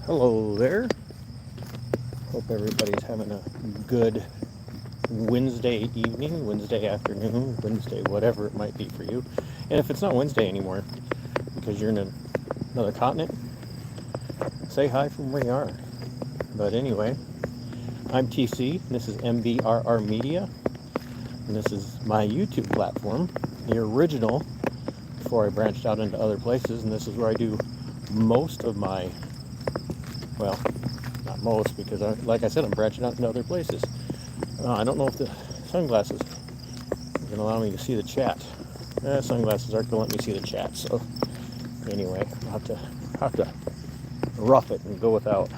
Hello there. Hope everybody's having a good Wednesday evening, Wednesday afternoon, Wednesday, whatever it might be for you. And if it's not Wednesday anymore, because you're in another continent, say hi from where you are. But anyway, I'm TC, and this is MBRR Media, and this is my YouTube platform, the original, before I branched out into other places, and this is where I do most of my, well, not most, because like I said, I'm branching out into other places. I don't know if the sunglasses are going to allow me to see the chat. Sunglasses aren't going to let me see the chat, so anyway, I'll have to rough it and go without.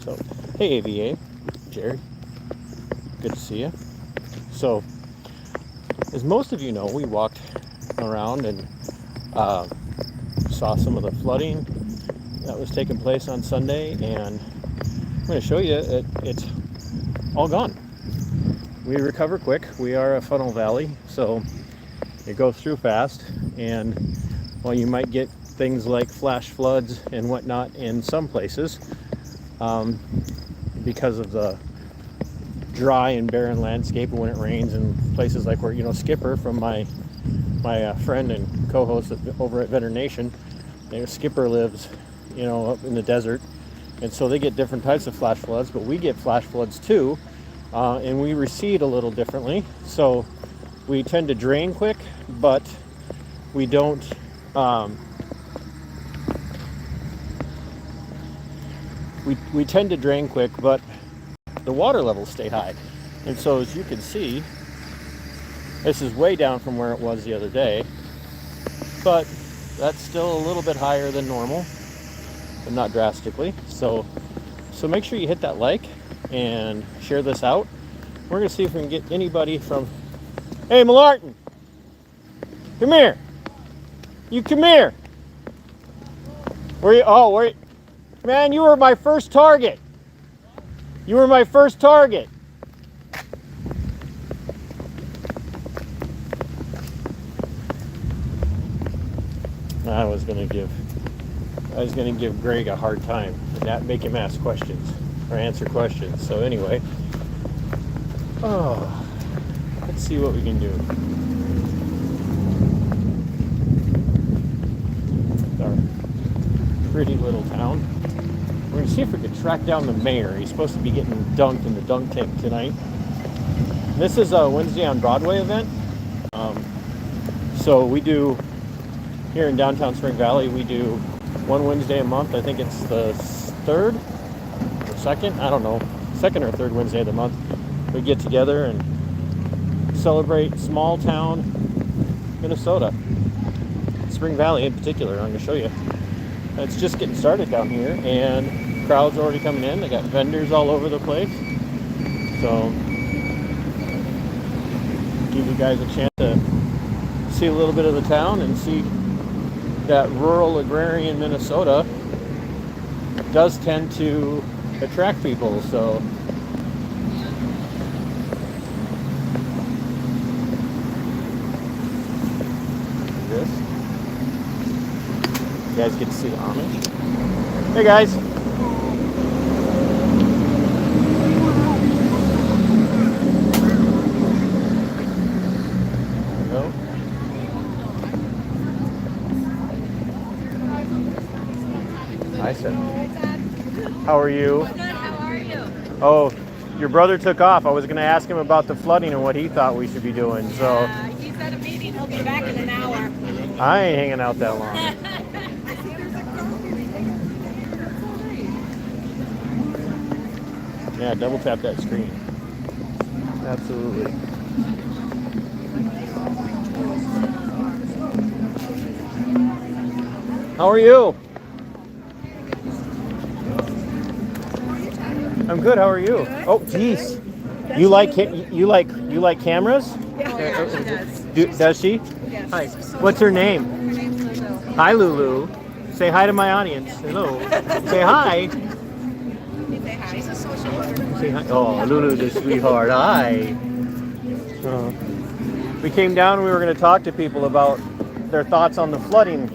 So, hey AVA, Jerry, good to see you. So, as most of you know, we walked around and saw some of the flooding that was taking place on Sunday, and I'm going to show you it's all gone. We recover quick. We are a funnel valley, so it goes through fast, and while you might get things like flash floods and whatnot in some places, because of the dry and barren landscape when it rains, and places like where, Skipper from my friend and co-host over at Veteran Nation, Skipper lives, up in the desert, and so they get different types of flash floods, but we get flash floods too, and we recede a little differently. So we tend to drain quick, but we don't we tend to drain quick, but the water levels stay high. And so as you can see, this is way down from where it was the other day, but that's still a little bit higher than normal, but not drastically. So make sure you hit that like and share this out. We're going to see if we can get anybody from... Hey, Malarton! Come here! You come here! Where you... Oh, where... Man, you were my first target! You were my first target! I was gonna give Greg a hard time and not make him ask questions or answer questions. So anyway, let's see what we can do. Our pretty little town. We're gonna see if we can track down the mayor. He's supposed to be getting dunked in the dunk tank tonight. This is a Wednesday on Broadway event. So we do, here in downtown Spring Valley, we do one Wednesday a month. I think it's the third or second, I don't know, second or third Wednesday of the month. We get together and celebrate small town Minnesota, Spring Valley in particular. I'm going to show you. It's just getting started down here, and crowds already coming in. They got vendors all over the place. So give you guys a chance to see a little bit of the town and see that rural agrarian Minnesota does tend to attract people. So this, you guys get to see the Amish. Hey guys. Hi, Seth. How are you? Good. How are you? Oh, your brother took off. I was going to ask him about the flooding and what he thought we should be doing. So He's at a meeting. He'll be back in an hour. I ain't hanging out that long. Yeah, double tap that screen. Absolutely. How are you? I'm good. How are you? Good. Oh, geez. You like cameras? Yeah, she does. Does she? Yes. Hi. What's her name? Her name's Lulu. Hi, Lulu. Say hi to my audience. Hello. Say hi. Say hi. She's a social worker. Say hi. Oh, Lulu, the sweetheart. Hi. We came down and we were going to talk to people about their thoughts on the flooding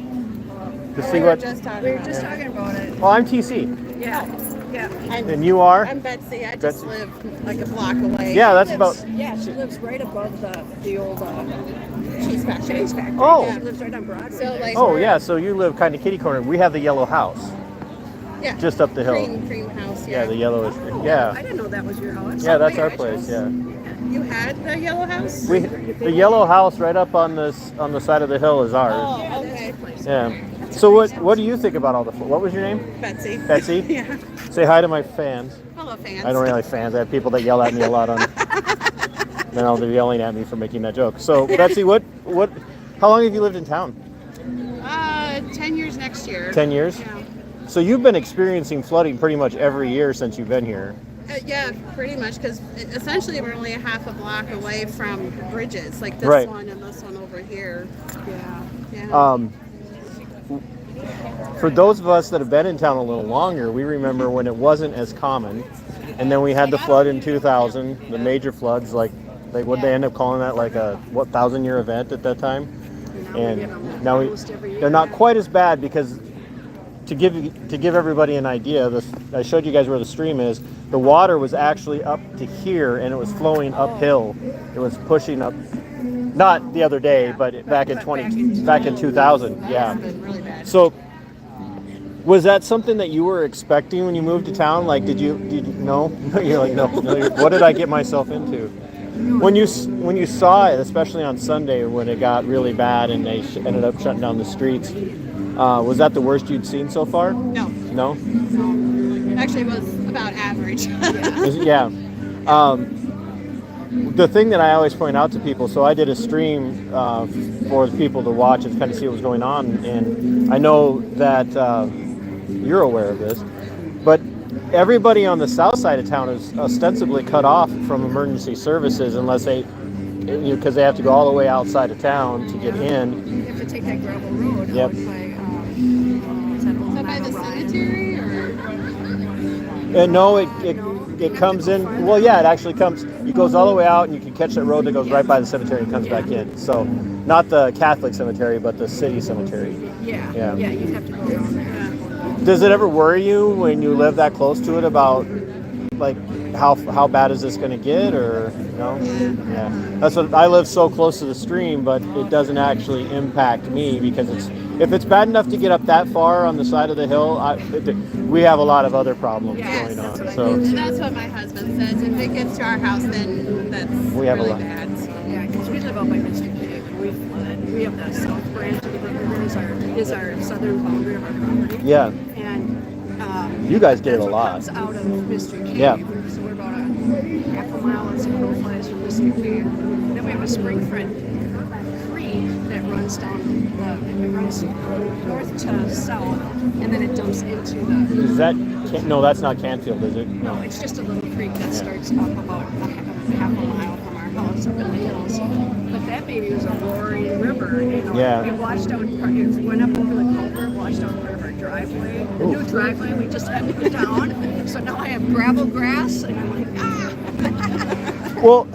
to see We were what. just talking about it. Well, I'm TC. Yeah. Yeah. And you are? I'm Betsy. I Betsy. just live like a block away. Yeah, that's She about. lives- Yeah, she lives right above the old cheese factory. Cheese factory. Oh. Yeah, she lives right on Broadway. So like. Oh yeah, so you live kind of kitty corner. We have the yellow house Yeah. just up the hill. Cream house. Yeah, Yeah. the yellowish. Oh, Yeah. I didn't know that was your house. Yeah, that's Oh, our yeah, place. Yeah. You had the yellow house. The yellow house right up on the side of the hill is ours. Oh, okay. Yeah. So what do you think about all the? What was your name? Betsy. Betsy. Yeah. Say hi to my fans. Hello, fans. I don't really have fans. I have people that yell at me a lot on. Then they're yelling at me for making that joke. So Betsy, how long have you lived in town? 10 years next year. 10 years. Yeah. So you've been experiencing flooding pretty much every year since you've been here. Yeah, pretty much, because essentially we're only a half a block away from bridges, like this Right. one and this one over here. Yeah. For those of us that have been in town a little longer, we remember when it wasn't as common, and then we had the flood in 2000, the major floods, like what they end up calling that, like a 1,000-year event at that time. And now they're not quite as bad because to give everybody an idea, I showed you guys where the stream is. The water was actually up to here, and it was flowing uphill. It was pushing up. Not the other day, but back in 2000. Yeah. So, was that something that you were expecting when you moved to town? Like, did you no? You're like, no. What did I get myself into? When you saw it, especially on Sunday when it got really bad and they ended up shutting down the streets, was that the worst you'd seen so far? No. No. Actually, it was about average. Yeah. The thing that I always point out to people, so I did a stream for people to watch and kind of see what was going on, and I know that you're aware of this, but everybody on the south side of town is ostensibly cut off from emergency services unless because they have to go all the way outside of town to get in. You have to take that gravel road Yep. out by the cemetery, or? No, it comes in. Well, yeah, it actually comes. It goes all the way out, and you can catch that road that goes right by the cemetery and comes back in. So, not the Catholic cemetery, but the city cemetery. Yeah. Yeah. Yeah, you have to go around there. Does it ever worry you when you live that close to it about like how bad is this going to get, or no? Yeah. That's what I live so close to the stream, but it doesn't actually impact me because if it's bad enough to get up that far on the side of the hill, we have a lot of other problems going on. So And that's what my husband says. If it gets to our house, then that's we have really a lot. bad. Yeah, because we live out by Mr. Cave. We flooded. We have the south branch of the river is our southern boundary of our property. Yeah. And You guys get it that's a what lot. comes out of Mr. Cave. Yeah. So we're about a half a mile as a crow flies from Mr. Cave. And then we have a spring-fed creek that runs down it runs north to south, and then it dumps into the. Is that no? That's not Canfield, is it? No, it's just a little creek that starts up about half a mile from our house up in the hills. But that baby was a roaring river. You know, Yeah. It washed out. It went up over the culvert, washed out part of our driveway. The new driveway we just had to go down. So now I have gravel grass, and I'm like, ah. Well,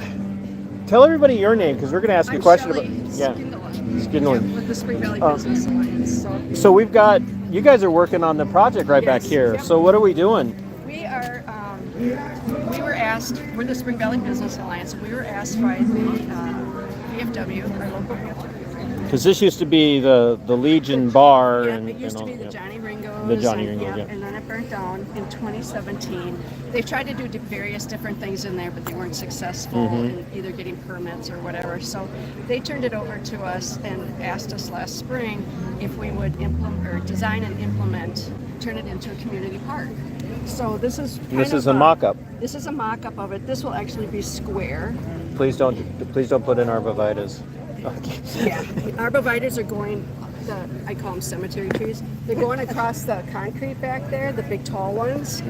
tell everybody your name because we're going to ask you a question Shelley about Skindler, with the Spring Valley Business Alliance. So you guys are working on the project right back here. Yep. So what are we doing? We are. We were asked. We're the Spring Valley Business Alliance. We were asked by the VFW, our local VFW. Because this used to be the Legion Bar Yeah, and it used and to all, be the yeah. Johnny Ringo's. The Johnny Ringo's, yeah. And then it burnt down in 2017. They tried to do various different things in there, but they weren't successful in either getting permits or whatever. So they turned it over to us and asked us last spring if we would design and implement, turn it into a community park. So this is This is a mock-up. This is a mock-up of it. This will actually be square. Please don't put in arborvitaes. Okay. Yeah, arborvitaes are going, I call them cemetery trees. They're going across the concrete back there, the big tall ones,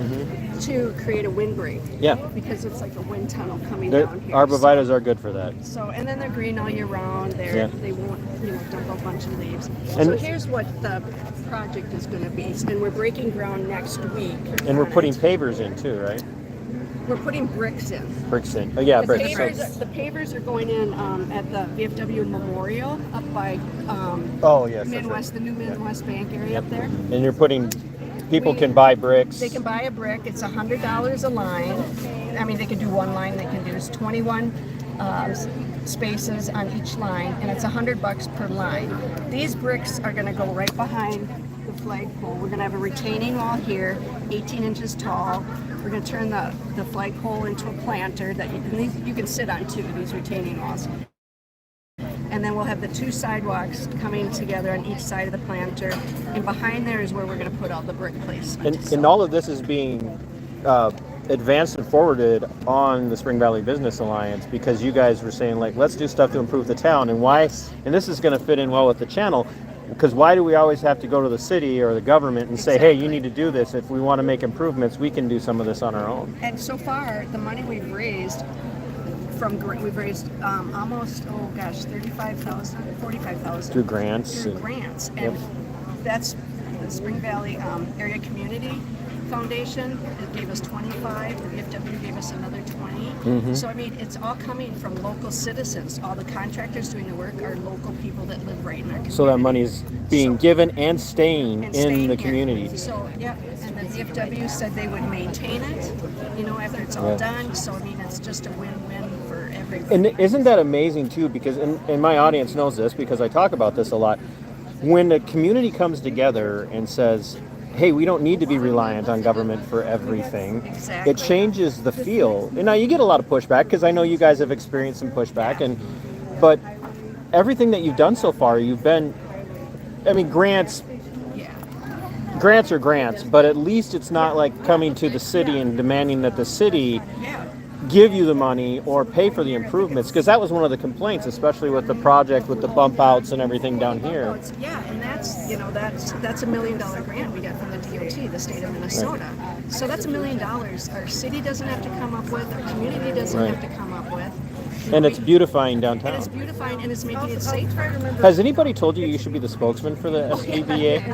to create a windbreak. Yeah. Because it's like a wind tunnel coming They're- down here. Arborvitaes are good for that. So, and then they're green all year round. They won't, dump a bunch of leaves. So And- here's what the project is going to be, and we're breaking ground next week. And we're on putting it. pavers in too, right? We're putting bricks in. Bricks in. Oh yeah, The bricks. pavers are going in at the VFW Memorial up by Oh yes. That's right. Midwest, the new Midwest Bank area up there. And you're putting people can buy bricks. They can buy a brick. It's $100 a line. I mean, they can do one line. They can do 21 spaces on each line, and it's $100 per line. These bricks are going to go right behind the flagpole. We're going to have a retaining wall here, 18 inches tall. We're going to turn the flagpole into a planter that you can sit on too, these retaining walls. And then we'll have the two sidewalks coming together on each side of the planter. And behind there is where we're going to put all the brick placement. And all of this is being advanced and forwarded on the Spring Valley Business Alliance, because you guys were saying, like, let's do stuff to improve the town. And why? And this is going to fit in well with the channel, because why do we always have to go to the city or the government and say, hey, you need to do this? If we want to make improvements, we can do some of this on our own. And so far, the money we've raised almost, 45,000 Through grants. And that's the Spring Valley Area Community Foundation. It gave us 25. The VFW gave us another 20. So I mean, it's all coming from local citizens. All the contractors doing the work are local people that live right in our community. So that money is being given and staying in the community. So yeah, and the VFW said they would maintain it, after it's all done. So I mean, it's just a win-win for everybody. And isn't that amazing too? Because and my audience knows this because I talk about this a lot. When the community comes together and says, hey, we don't need to be reliant on government for everything. Exactly. It changes the feel. And now you get a lot of pushback, because I know you guys have experienced some pushback, but everything that you've done so far, grants are grants, but at least it's not like coming to the city and demanding that the city give you the money or pay for the improvements, because that was one of the complaints, especially with the project with the bump outs and everything down here. And that's $1 million grant we got from the DOT, the state of Minnesota. Right. So that's $1 million our city doesn't have to come up with, our community doesn't have to come up with. And it's beautifying downtown. And it's beauifying, and it's making it safer. Has anybody told you should be the spokesman for the SVBA?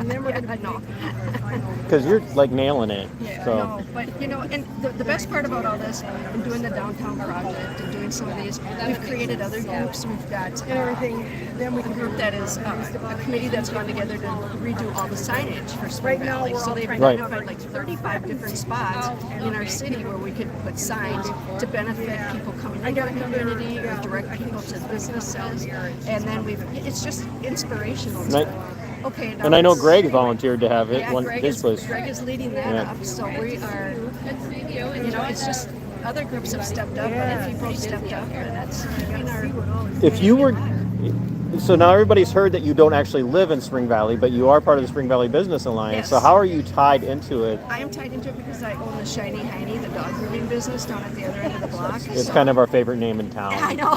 No. Because you're like nailing it. Yeah, so. no, but and the best part about all this, and doing the downtown project and doing some of these, we've created other groups. We've got a group that is a committee that's gone together to redo all the signage for Spring Valley. So they've identified like 35 different spots in our city where we could put signs to benefit people coming into our community or direct people to businesses. And then it's just inspirational. Okay, and I know Greg volunteered to have it. Greg is leading that up. So we are, it's just other groups have stepped up, other people have stepped up, and that's been our. If you were, so now everybody's heard that you don't actually live in Spring Valley, but you are part of the Spring Valley Business Alliance. Yes. So how are you tied into it? I am tied into it because I own the Shiny Heiny, the dog grooming business down at the other end of the block. It's kind of our favorite name in town. I know.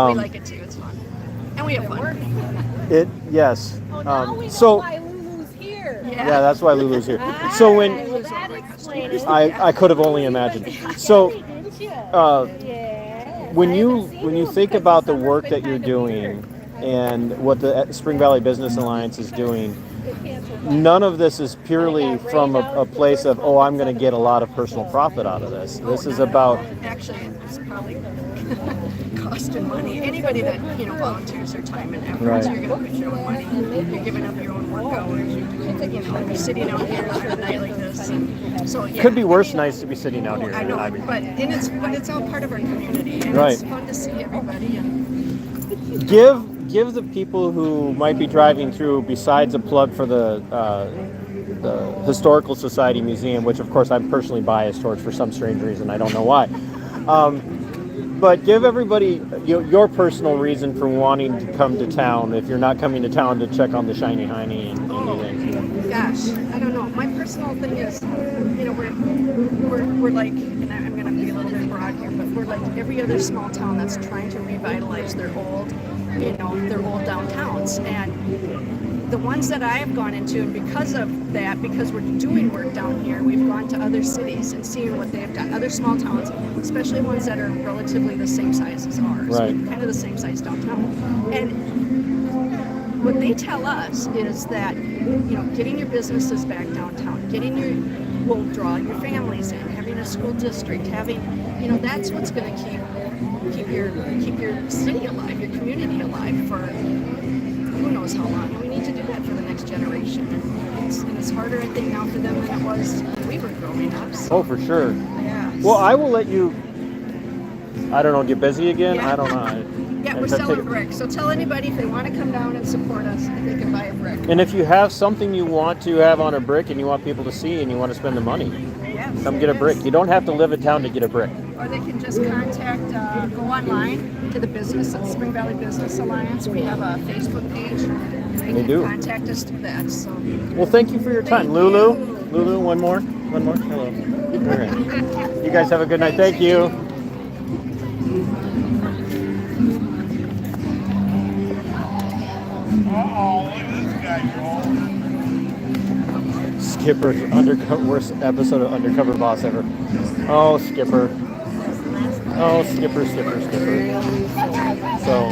We like it too. It's fun, and we have fun. Yes. Oh, now we know so why Lulu's here. Yeah, that's why Lulu's here. So when I could have only imagined. So when you think about the work that you're doing and what the Spring Valley Business Alliance is doing, none of this is purely from a place of, I'm going to get a lot of personal profit out of this. This is about... Actually, it's probably costing money. Anybody that, volunteers their time and effort, so you're going to put your own money. You're giving up your own work hours. You're sitting out here on a night like this. And so, Could be worse nights to be sitting out here. I know, but it's all part of our community. And it's fun to see everybody. And Give the people who might be driving through, besides a plug for the Historical Society Museum, which of course I'm personally biased towards for some strange reason, I don't know why. But give everybody your personal reason for wanting to come to town if you're not coming to town to check on the Shiny Heiny and anything. Gosh, I don't know. My personal thing is, we're like, and I'm going to be a little bit broad here, but we're like every other small town that's trying to revitalize their old downtowns. And the ones that I have gone into, and because of that, because we're doing work down here, we've gone to other cities and seen what they have done, other small towns, especially ones that are relatively the same size as ours, kind of the same size downtown. And what they tell us is that, getting your businesses back downtown, will draw your families in, having a school district, having, that's what's going to keep your city alive, your community alive for who knows how long. And we need to do that for the next generation. And it's harder, I think, now for them than it was when we were growing up. So, Oh, for sure. yeah. Well, I will let you, I don't know, get busy again? Yeah. I don't know. Yeah, we're selling bricks. So tell anybody if they want to come down and support us, if they can buy a brick. And if you have something you want to have on a brick and you want people to see and you want to spend the money, Yes, come get a brick. You don't have to live in town to get a brick. Or they can just contact, go online to the business at Spring Valley Business Alliance. We have a Facebook page. They can do. contact us through that. So. Well, thank you for your time. Thank Lulu? you. Lulu, one more? One more? Hello. All right. You guys have a good night. Thank you. Skipper's worst episode of Undercover Boss ever. Oh, Skipper. Oh, Skipper. So,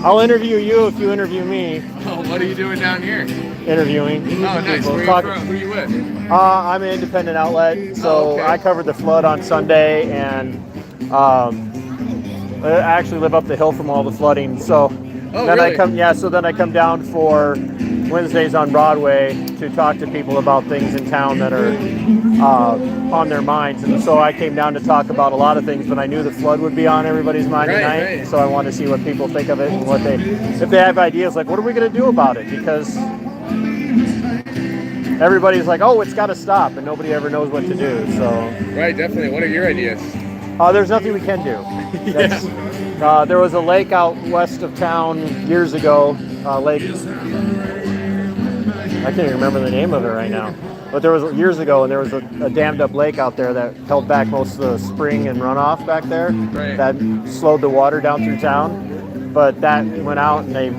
I'll interview you if you interview me. Oh, what are you doing down here? Interviewing. Oh, nice. Where are you from? Who are you with? I'm an independent outlet, so okay. I covered the flood on Sunday, and I actually live up the hill from all the flooding. So then really? I come down for Wednesdays on Broadway to talk to people about things in town that are on their minds. And so I came down to talk about a lot of things, but I knew the flood would be on everybody's mind tonight. Right. So I wanted to see what people think of it and if they have ideas, like what are we going to do about it? Because everybody's like, oh, it's got to stop, and nobody ever knows what to do. So Right, definitely. What are your ideas? there's nothing we can do. There was a lake out west of town years ago. Lake. I can't even remember the name of it right now. But there was years ago, and there was a dammed up lake out there that held back most of the spring and runoff back there. Right. That slowed the water down through town. But that went out, and they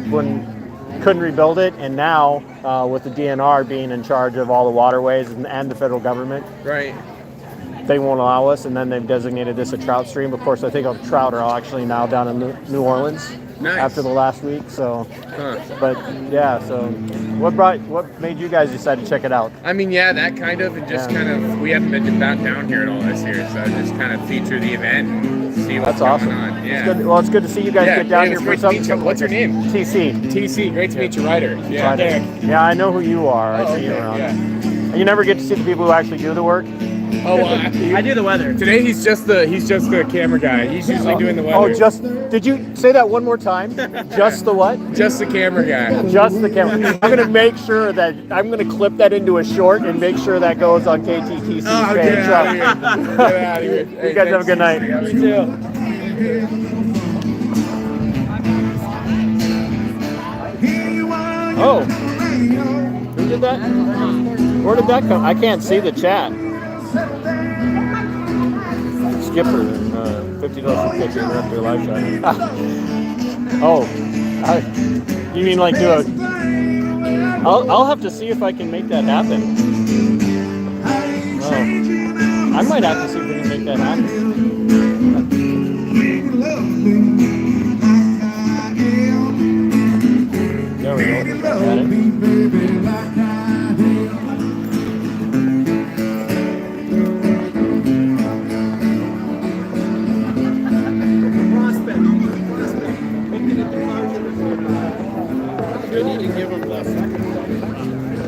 couldn't rebuild it. And now, with the DNR being in charge of all the waterways and the federal government, Right. they won't allow us. And then they've designated this a trout stream. Of course, I think trout are actually now down in New Orleans. Nice. After the last week. So, Huh. but yeah. So, what made you guys decide to check it out? I mean, yeah, that kind of, and just kind of, we haven't been down here at all this year, so just kind of feature the event, see what's That's awesome. going on. Yeah. It's good. Well, it's good to see you guys get down here it's for great to something. meet you. What's your name? TC. TC, great to meet you, Ryder. Yeah, Right. Derek. Yeah, I know who you are. I Oh, see you okay, around. yeah. You never get to see the people who actually do the work. Oh, I do the weather. today he's just the camera guy. He's usually doing the weather. Oh, did you say that one more time? Just the what? Just the camera guy. Just the camera. I'm gonna make sure that I'm gonna clip that into a short and make sure that goes on KTTC's Oh, page. get out of here. Get out of here. Hey, You guys have a good night. thanks. You too. Oh, who did that? Where did that come? I can't see the chat. Skipper, $50 for pitching interrupt your live shot. You mean like do a? I'll have to see if I can make that happen. Oh, I might have to see if we can make that happen. There we go. Got it. You need to give them the second.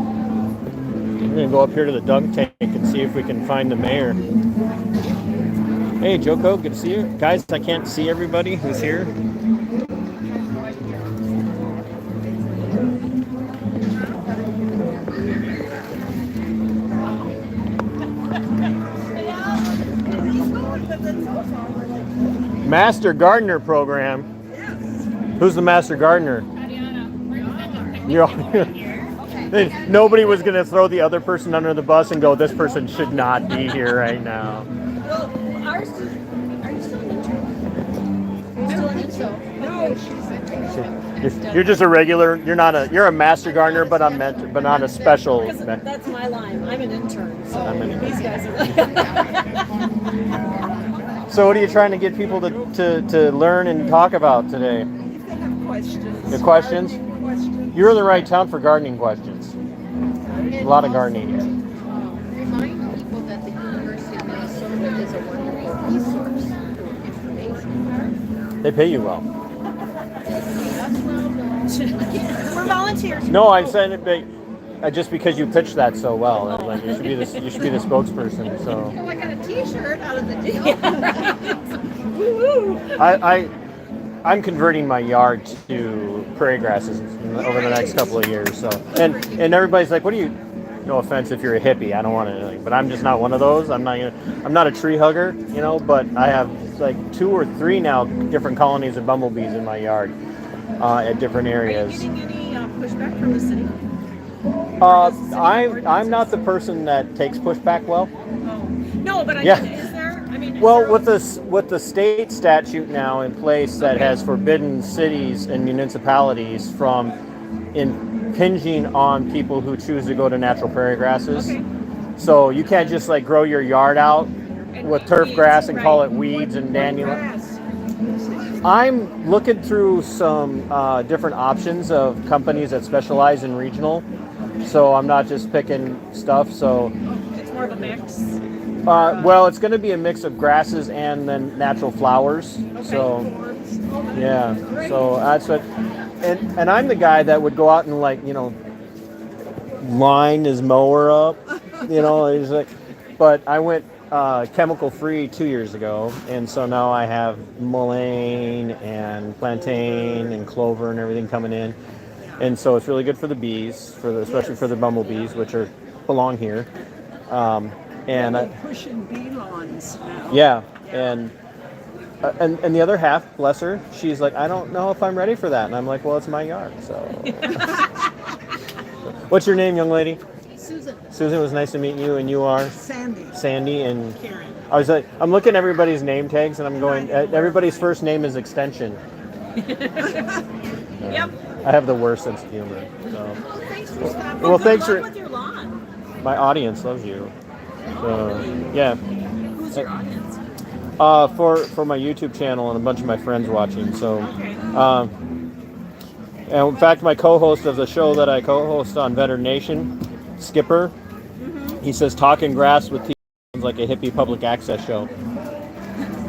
We're gonna go up here to the dunk tank and see if we can find the mayor. Hey, Joko, good to see you. Guys, I can't see everybody who's here. Master Gardener program. Who's the Master Gardener? Nobody was going to throw the other person under the bus and go, this person should not be here right now. Well, ours is, are you still in intro? Still in intro? No, You're just a regular. You're a Master Gardener, but not a special. because that's my line. I'm an intern, so I'm an these guys are. So what are you trying to get people to learn and talk about today? If they have questions. Your questions? Questions. You're in the right town for gardening questions. A lot of gardening. Remind people that the University of Minnesota is a wonderful resource for information. They pay you well. We're volunteers. No, I'm saying it big. Just because you pitched that so well, and, like you should be the spokesperson. So Oh, I got a T-shirt out of the deal. Woo-hoo. I'm converting my yard to prairie grasses over the next couple of years. So and everybody's like, what do you? No offense if you're a hippie, I don't want to, but I'm just not one of those. I'm not a tree hugger, but I have like 2 or 3 now different colonies of bumblebees in my yard at different areas. Are you getting any pushback from the city? I'm not the person that takes pushback well. No, but Yeah. is there? I mean, is Well, there with the state statute now in place that has forbidden cities and municipalities from impinging on people who choose to go to natural prairie grasses. Okay. So you can't just like grow your yard out with turf grass and call it weeds and dandelion. grass? I'm looking through some different options of companies that specialize in regional. So I'm not just picking stuff. So It's more of a mix. well, it's going to be a mix of grasses and then natural flowers. So yeah, so that's what, and I'm the guy that would go out and like line his mower up, he's like, but I went chemical free 2 years ago, and so now I have mullein and plantain and clover and everything coming in, and so it's really good for the bees, especially for the bumblebees, which belong here. And Pushing bee lawns now. yeah, and the other half, bless her, she's like, I don't know if I'm ready for that, and I'm like, well, it's my yard, so. What's your name, young lady? Susan. Susan, it was nice to meet you, and you are? Sandy. Sandy, and Karen. I was like, I'm looking at everybody's name tags, and I'm going, everybody's first name is extension. Yep. I have the worst sense of humor. So. Thanks for stopping. Well, thanks Good for- luck with your lawn. My audience loves you. So, yeah. Who's your audience? For my YouTube channel and a bunch of my friends watching. So, Okay. and in fact, my co-host of the show that I co-host on Veteran Nation, Skipper, he says talking grass with people sounds like a hippie public access show.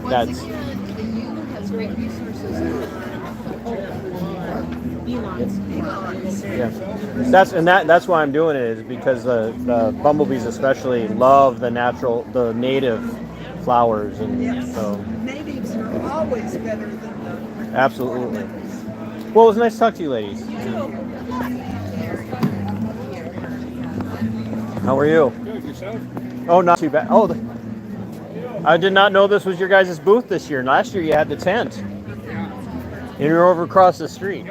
That's The youth has great resources. Bee lawns. yeah. That's why I'm doing it, is because the bumblebees especially love the native flowers, and so Natives are always better than the. absolutely. Well, it was nice to talk to you, ladies. How are you? Good, yourself? Oh, not too bad. Oh, I did not know this was your guys' booth this year. Last year you had the tent, and you're over across the street.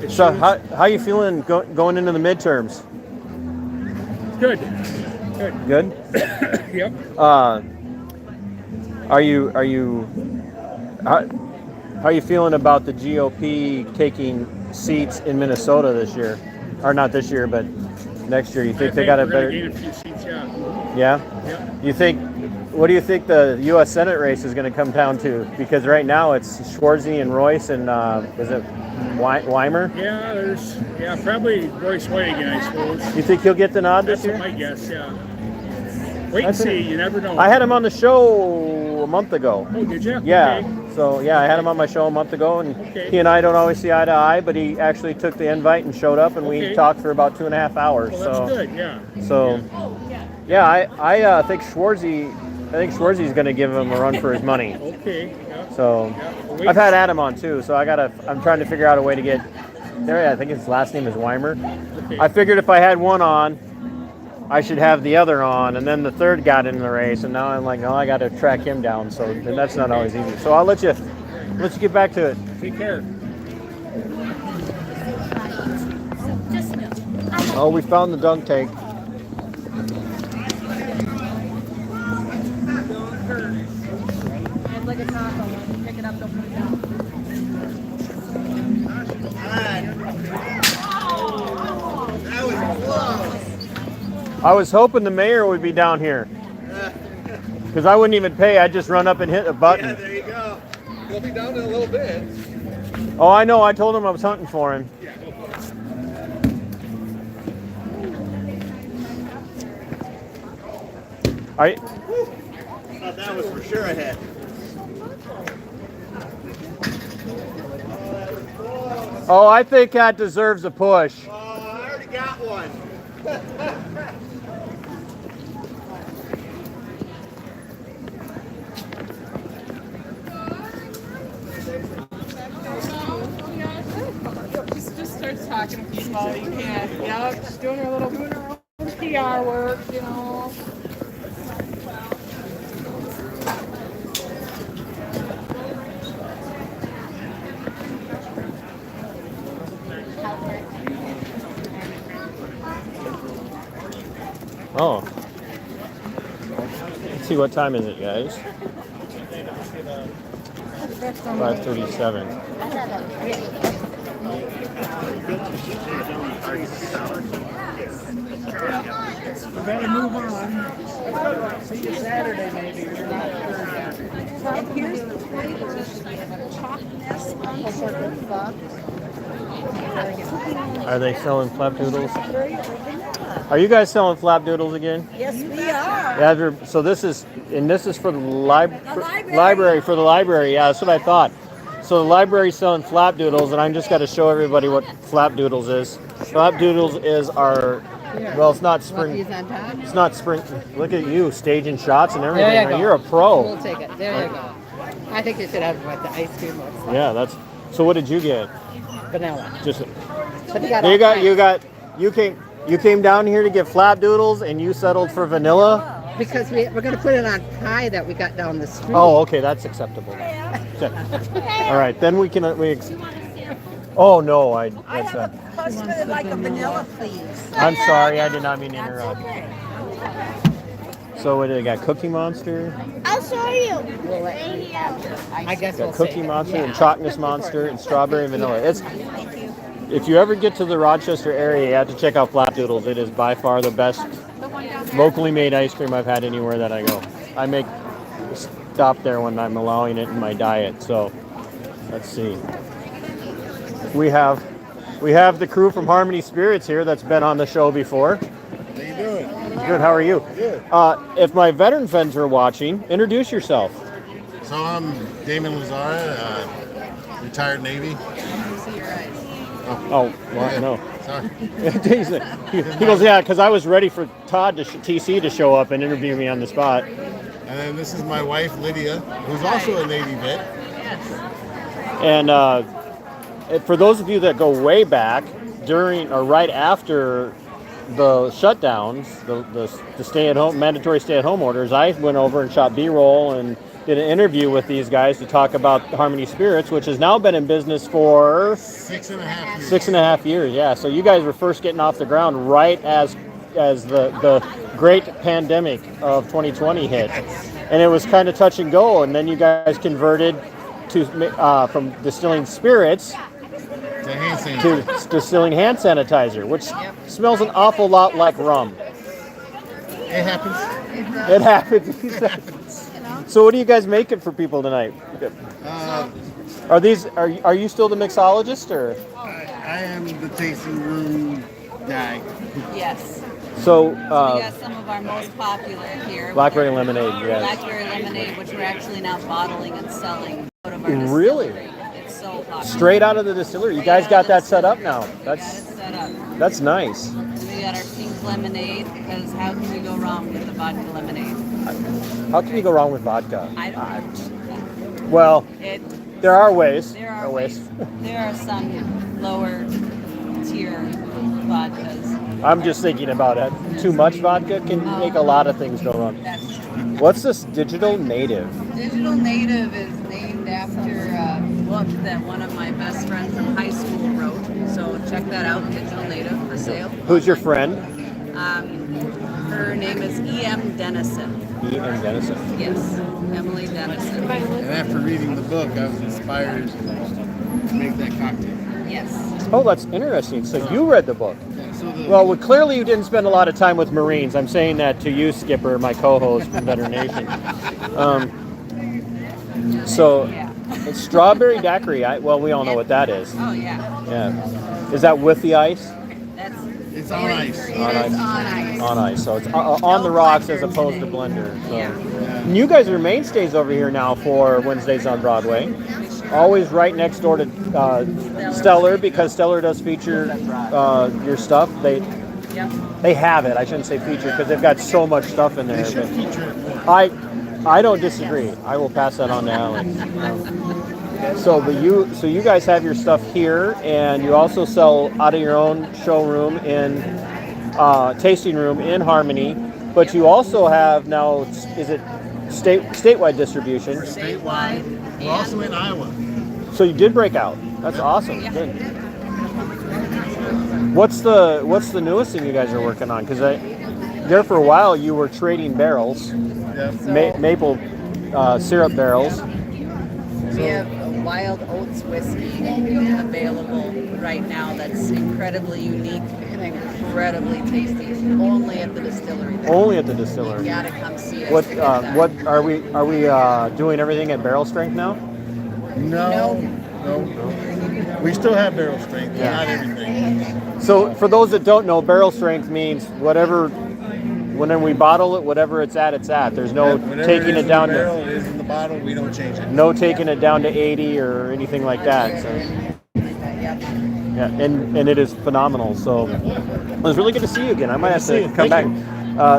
So how you feeling going into the midterms? Good. Good. Yep. Are you how are you feeling about the GOP taking seats in Minnesota this year, or not this year, but next year? You think they got a better? Gain a few seats, yeah. Yeah. Yep. What do you think the U.S. Senate race is going to come down to? Because right now it's Schwarzy and Royce and is it Weimer? Yeah, probably Royce White again, I suppose. You think he'll get the nod this That's year? my guess, yeah. Wait and That's see, it. you never know. I had him on the show a month ago. Oh, did you? Yeah. Okay. So yeah, I had him on my show a month ago, and Okay. he and I don't always see eye to eye, but he actually took the invite and showed up, and we Okay. talked for about 2.5 hours. Well, that's good, yeah. So yeah, I think Schwarzy. I think Schwarzy's going to give him a run for his money. Okay, yeah. So Yeah, well, wait I've had and Adam on too, so I'm trying to figure out a way to get there. I think his last name is Weimer. Okay. I figured if I had one on, I should have the other on, and then the third got in the race, and now I'm like, oh, I got to track him down. So and that's not always easy. So I'll let you get back to it. Take care. Oh, we found the dunk tank. It's like a taco. When you pick it up, don't put it down. I was hoping the mayor would be down here, because I wouldn't even pay. I'd just run up and hit a button. Yeah, there you go. He'll be down in a little bit. Oh, I know. I told him I was hunting for him. I Thought that was for sure ahead. Oh, I think that deserves a push. Oh, I already got one. Just starts talking to people. You can't. Yep, just doing her little PR work, you know. Oh. Let's see, what time is it, guys? 5:37. We better move on. See you Saturday, maybe. We're not sure yet. And here's the flavors. We have a chalkness monster. Are they selling flapdoodles? Are you guys selling flapdoodles again? Yes, we are. Yeah. So this is for the library. For the library. Yeah, that's what I thought. So the library's selling flapdoodles, and I'm just got to show everybody what flapdoodles is. Flapdoodles is our. Well, it's not spring. It's not spring. Look at you staging shots and everything. There you go. You're a pro. We'll take it. There you go. I think you should have what the ice cream looks like. Yeah, that's. So what did you get? Vanilla. Just. But You came down here to get flapdoodles, and you settled for vanilla. Because we're going to put it on pie that we got down the street. Oh, okay, that's acceptable. Okay. All right, then we can. Oh no, that's I would like a vanilla, please. I'm sorry, I did not mean to interrupt. So what do they got? Cookie Monster, I'll show you. I guess we'll got Cookie say Monster and Chalkness Monster and Strawberry and Vanilla. If you ever get to the Rochester area, you have to check out Flapdoodles. It is by far the best locally made ice cream I've had anywhere that I go. I make stop there when I'm allowing it in my diet. So let's see. We have the crew from Harmony Spirits here that's been on the show before. How you doing? Good. How are you? Good. If my veteran friends are watching, introduce yourself. So I'm Damon Lazara, retired Navy. Oh, well, Yeah. no. Sorry. he goes, yeah, because I was ready for Todd TC to show up and interview me on the spot. And then this is my wife Lydia, who's also a Navy vet. And for those of you that go way back, during or right after the shutdowns, the stay-at-home mandatory stay-at-home orders, I went over and shot B-roll and did an interview with these guys to talk about Harmony Spirits, which has now been in business for 6.5 years. 6.5 years. Yeah, so you guys were first getting off the ground right as the great pandemic of 2020 hit, and it was kind of touch and go. And then you guys converted to from distilling spirits To hand sanitizer. to distilling hand sanitizer, which smells an awful lot like rum. It happens. It happens. He said. So what are you guys making for people tonight? Are you still the mixologist or? I am the tasting room guy. Yes. So We got some of our most popular here. Blackberry lemonade, yes. Blackberry lemonade, which we're actually now bottling and selling out of our Really? distillery. It's so popular. Straight out of the distillery. You guys got that set up now. We got it set up. That's nice. We got our pink lemonade because how can you go wrong with the vodka lemonade? How can you go wrong with vodka? I don't. Well, It. there are ways. There are ways. There are some lower tier vodkas. I'm just thinking about it. Too much vodka can make a lot of things go wrong. That's What's this Digital Native? Digital Native is named after a book that one of my best friends from high school wrote. So check that out, Digital Native for sale. Who's your friend? Her name is E.M. Dennison. E.M. Dennison. Yes, Emily Dennison. And after reading the book, I was inspired to make that cocktail. Yes. Oh, that's interesting. So you read the book. Yeah, so the, Well, clearly you didn't spend a lot of time with Marines. I'm saying that to you, Skipper, my co-host from Veteran Nation. So it's strawberry daiquiri. Well, we all know what that is. Oh yeah. Yeah. Is that with the ice? That's it's It's on ice. It is on ice. On ice, so it's on the rocks as opposed to blender. So. Yeah. And you guys are mainstays over here now for Wednesdays on Broadway. Always right next door to Stellar, because Stellar does feature your stuff. They have it. I shouldn't say feature because they've got so much stuff in there. They should feature it more. I don't disagree. I will pass that on to Alex. So you guys have your stuff here, and you also sell out of your own showroom in tasting room in Harmony. But you also have now, is it statewide distribution? We're statewide. We're also in Iowa. So you did break out. That's awesome. Good. What's the newest thing you guys are working on? Because there for a while you were trading barrels, maple syrup barrels. We have a wild oats whiskey available right now that's incredibly unique and incredibly tasty. Only at the distillery. Only at the distillery. You gotta come see it. What are we doing everything at barrel strength now? No. We still have barrel strength, but not everything. So for those that don't know, barrel strength means whatever. When we bottle it, whatever it's at. There's no taking it down to. Barrel is in the bottle. We don't change it. No taking it down to 80 or anything like that. So. Yeah, and it is phenomenal. So it was really good to see you again. I might have to come back.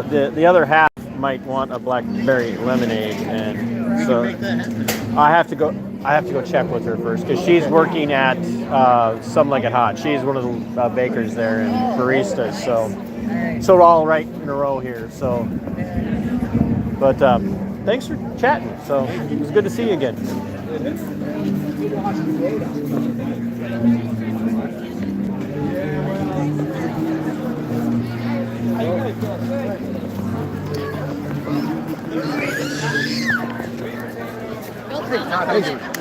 The other half might want a blackberry lemonade, and so I have to go check with her first because she's working at Some Like It Hot. She's one of the bakers there and baristas. So we're all right in a row here. So, but thanks for chatting. So it was good to see you again.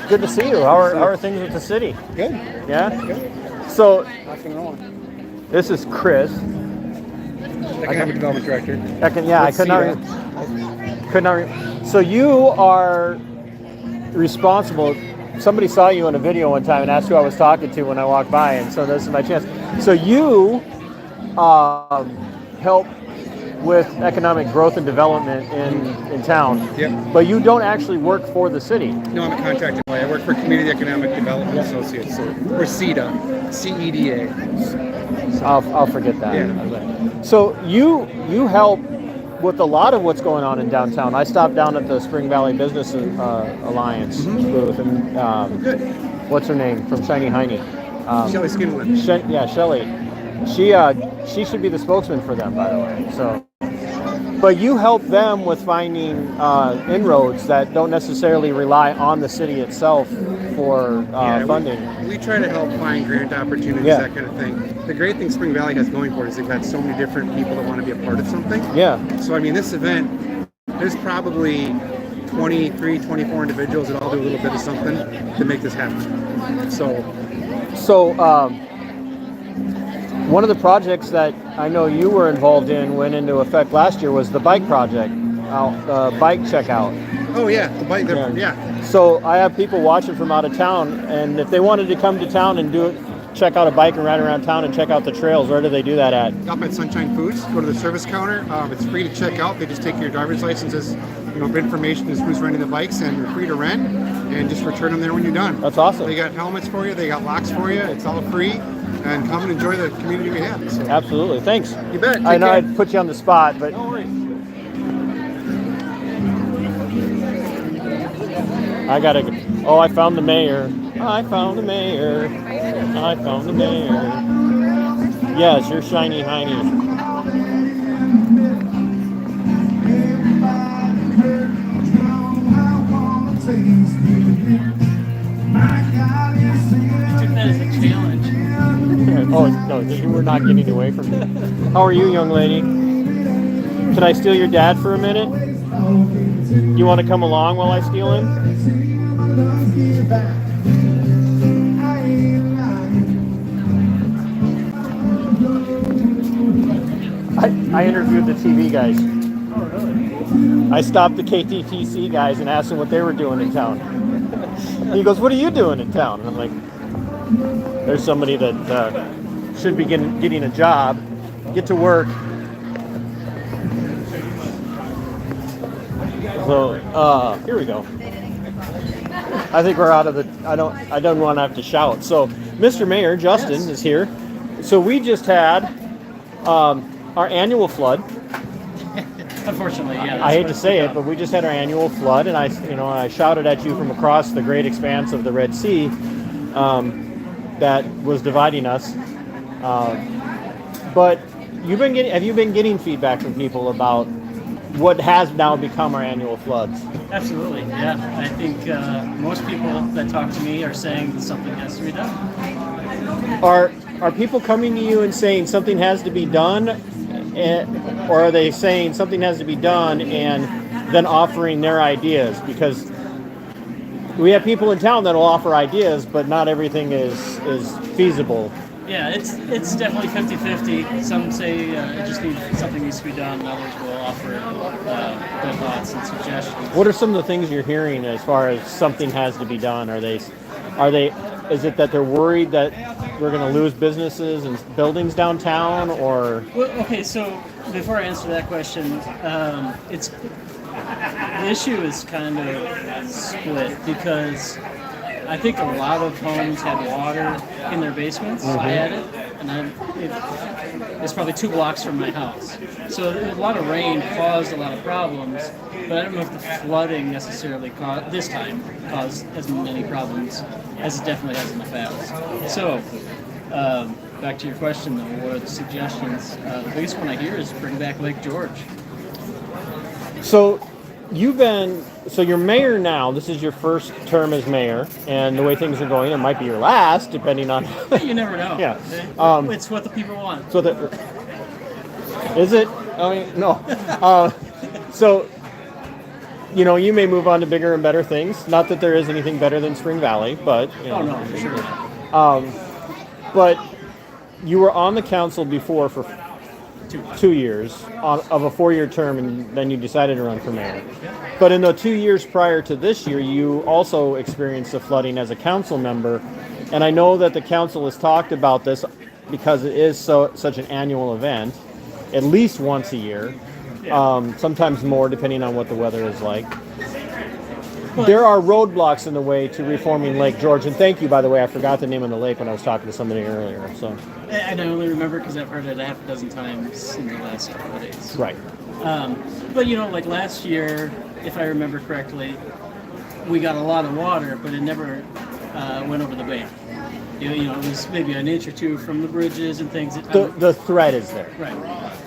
Good to see you. How are things with the city? Good. Yeah? Good. So, Rocking and rolling. this is Chris. Economic Development Director. I could not. So you are responsible. Somebody saw you in a video one time and asked who I was talking to when I walked by, and so this is my chance. So you help with economic growth and development in town. Yep. But you don't actually work for the city. No, I'm a contractor. I work for Community Economic Development Associates, or CEDA, CEDA. I'll forget that. Yeah. So you help with a lot of what's going on in downtown. I stopped down at the Spring Valley Business Alliance booth, and what's her name from Shiny Heine? Shelly Skinwood. Shelly. She should be the spokesman for them, by the way. So, but you help them with finding inroads that don't necessarily rely on the city itself for funding. We try to help find grant opportunities, that kind of thing. The great thing Spring Valley has going for it is they've got so many different people that want to be a part of something. Yeah. So, I mean, this event, there's probably 23, 24 individuals that all do a little bit of something to make this happen. So one of the projects that I know you were involved in went into effect last year was the bike project, bike checkout. Oh yeah, the bike. Yeah. So I have people watching from out of town, and if they wanted to come to town and check out a bike and ride around town and check out the trails, where do they do that at? Up at Sunshine Foods. Go to the service counter. It's free to check out. They just take your driver's licenses, information is who's renting the bikes, and you're free to rent, and just return them there when you're done. That's awesome. They got helmets for you. They got locks for you. It's all free. And come and enjoy the community we have. So. Absolutely. Thanks. You bet. I know I'd put you on the spot, but... No worries. I gotta go. Oh, I found the mayor. I found the mayor. I found the mayor. Yes, you're Shiny Heine. Took that as a challenge. Oh, no, you were not getting away from me. How are you, young lady? Can I steal your dad for a minute? You want to come along while I steal him? I interviewed the TV guys. I stopped the KTTC guys and asked them what they were doing in town. He goes, "What are you doing in town?" And I'm like, "There's somebody that should be getting a job, get to work. So here we go. I think we're out of the. I don't want to have to shout. So, Mr. Mayor Justin is here. So we just had our annual flood. Unfortunately, yeah. I hate to say it, but we just had our annual flood, and I shouted at you from across the great expanse of the Red Sea that was dividing us. But have you been getting feedback from people about what has now become our annual floods? Absolutely, yeah. I think most people that talk to me are saying that something has to be done. Are people coming to you and saying something has to be done, or are they saying something has to be done and then offering their ideas? Because we have people in town that will offer ideas, but not everything is feasible. Yeah, it's definitely 50-50. Some say something needs to be done, and others will offer their thoughts and suggestions. What are some of the things you're hearing as far as something has to be done? Is it that they're worried that we're going to lose businesses and buildings downtown, or? Well, okay, so before I answer that question, the issue is kind of split because I think a lot of homes had water in their basements. Mm-hmm. I had it, and it's probably 2 blocks from my house. So a lot of rain caused a lot of problems, but I don't know if the flooding necessarily caused as many problems as it definitely has in the past. So back to your question, though, what are the suggestions? The biggest one I hear is bring back Lake George. So you're mayor now. This is your first term as mayor, and the way things are going, it might be your last, depending on. You never know. Yeah, it's what the people want. Is it? I mean, no. So, you may move on to bigger and better things. Not that there is anything better than Spring Valley, but Oh no, for sure not. But you were on the council before for 2 years of a 4-year term, and then you decided to run for mayor. But in the 2 years prior to this year, you also experienced the flooding as a council member. And I know that the council has talked about this because it is such an annual event, at least once a year, sometimes more depending on what the weather is like. There are roadblocks in the way to reforming Lake George, and thank you, by the way, I forgot the name of the lake when I was talking to somebody earlier. So, and I only remember because I've heard it a half a dozen times in the last couple of days. Right. But like last year, if I remember correctly, we got a lot of water, but it never went over the bank. It was maybe an inch or two from the bridges and things. The threat is there.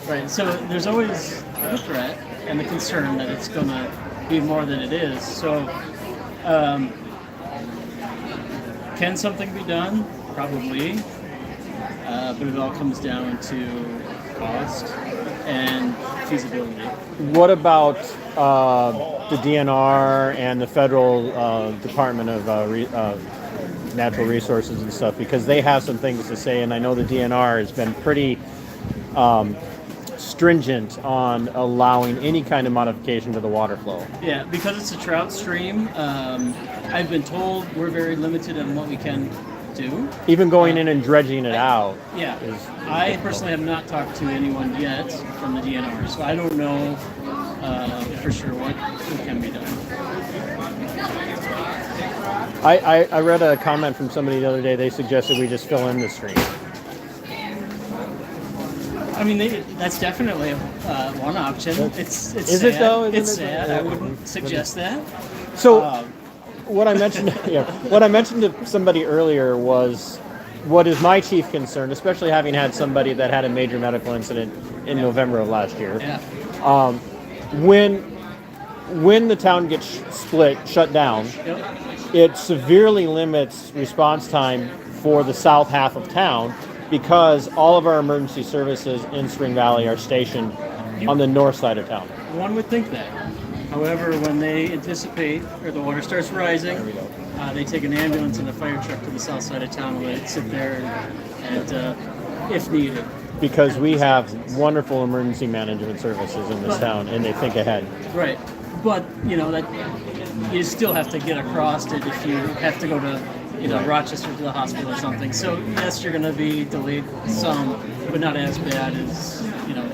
Right. So there's always the threat and the concern that it's going to be more than it is. So can something be done? Probably. But it all comes down to cost and feasibility. What about the DNR and the federal Department of Natural Resources and stuff? Because they have some things to say, and I know the DNR has been pretty stringent on allowing any kind of modification to the water flow. Yeah, because it's a trout stream, I've been told we're very limited on what we can do. Even going in and dredging it out. Yeah, I personally have not talked to anyone yet from the DNR, so I don't know for sure what can be done. I read a comment from somebody the other day. They suggested we just fill in the stream. I mean, that's definitely one option. It's is sad. It though? It's sad. I wouldn't suggest that. So, what I mentioned, what I mentioned to somebody earlier was, what is my chief concern, especially having had somebody that had a major medical incident in November of last year. Yeah. When the town gets shut down, it severely limits response time for the south half of town, because all of our emergency services in Spring Valley are stationed on the north side of town. One would think that. However, when they anticipate, or the water starts rising, they take an ambulance and a fire truck to the south side of town and let it sit there and if needed. Because we have wonderful emergency management services in this town, and they think ahead. Right. But, that you still have to get across it if you have to go to know, Rochester to the hospital or something. So yes, you're going to be delayed some, but not as bad as, you know,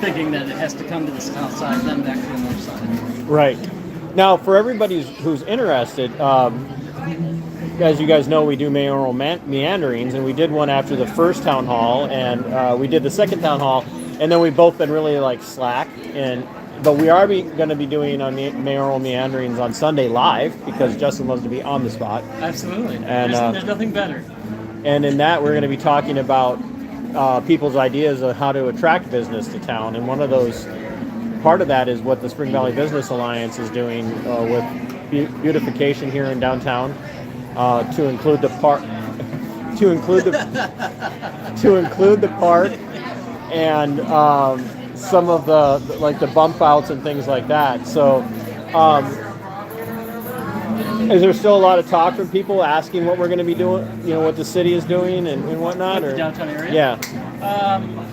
thinking that it has to come to the south side, then back to the north side. Right. Now, for everybody who's interested, as you guys know, we do mayoral meanderings, and we did one after the first town hall, and we did the second town hall, and then we've both been really like slack. But we are going to be doing mayoral meanderings on Sunday live because Justin loves to be on the spot. Absolutely. And There's nothing better. And in that, we're going to be talking about people's ideas of how to attract business to town, and one of those. Part of that is what the Spring Valley Business Alliance is doing with beautification here in downtown, to include the park, to include the park, and some of the bump outs and things like that. So, is there still a lot of talk from people asking what we're going to be doing? You know, what the city is doing and whatnot, Like the downtown area. Yeah.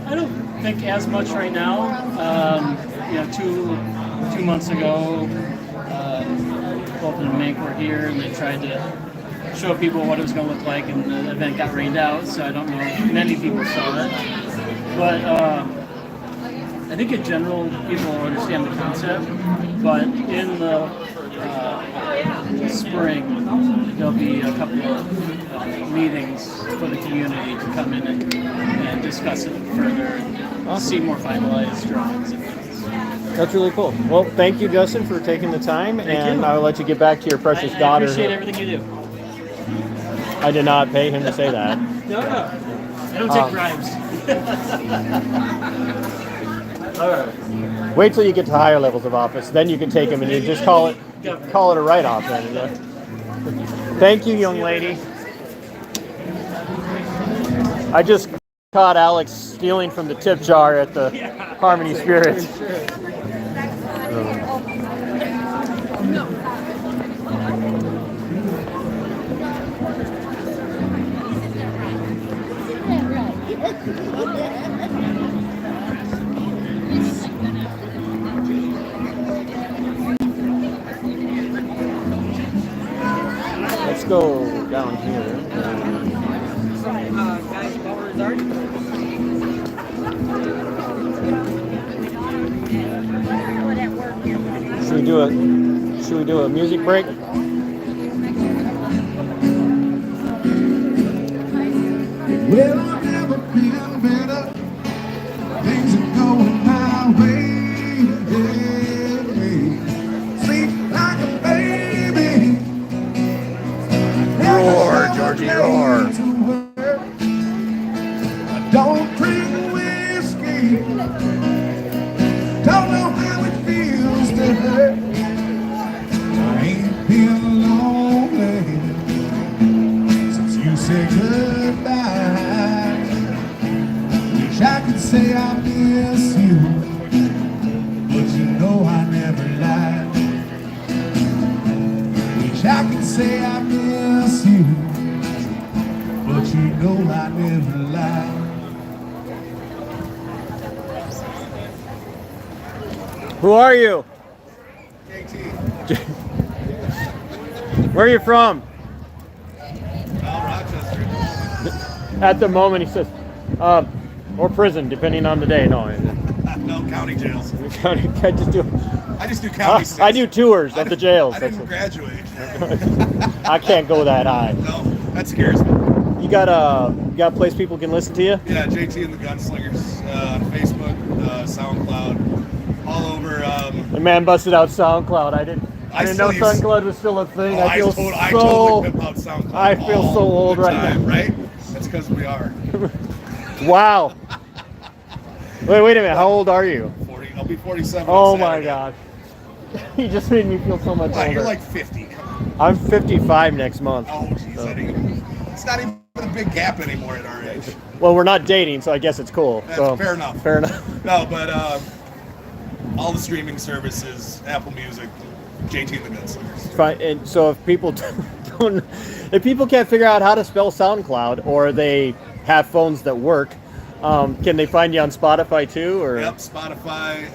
I don't think as much right now. You know, two months ago, Bolton and Mink were here, and they tried to show people what it was going to look like, and the event got rained out, so I don't know if many people saw it. But I think in general, people understand the concept, but in the spring, there'll be a couple of meetings for the community to come in and discuss it further and see more finalized drawings and things. That's really cool. Well, thank you, Justin, for taking the time, and I'll let you get back to your precious daughter. I appreciate everything you do. I did not pay him to say that. No. I don't take bribes. All right. Wait till you get to higher levels of office, then you can take him and you just call it a write-off. Then. Yeah. Thank you, young lady. I just caught Alex stealing from the tip jar at the Harmony Spirits. Let's go down here. Should we do a music break? Well, I've never been better. Things are going my way. Sleep like a baby. Roar, Georgie, roar. I don't drink whiskey. Don't know how it feels to hurt. I ain't been lonely since you said goodbye. Wish I could say I miss you, but you know I never lie. Wish I could say I miss you, but you know I never lie. Who are you? JT. Where are you from? Rochester. At the moment, he says, or prison, depending on the day. No, No, county jails. I just do. I just do county states. I do tours of the jails. I didn't graduate. I can't go that high. No, that scares me. You got a place people can listen to you? Yeah, JT and the Gunslingers on Facebook, SoundCloud, all over. The man busted out SoundCloud. I didn't know SoundCloud was still a thing. I totally pimp out SoundCloud. I feel so old right now. Right? That's because we are. Wow. Wait a minute. How old are you? 40. I'll be 47. Oh my God. You just made me feel so much older. You're like 50. I'm 55 next month. Oh, jeez. So. It's not even a big gap anymore at our age. Well, we're not dating, so I guess it's cool. That's so, fair enough. Fair enough. No, but all the streaming services, Apple Music, JT and the Gunslingers. Fine. And so if people if people can't figure out how to spell SoundCloud, or they have phones that work, can they find you on Spotify too? Or Yep, Spotify,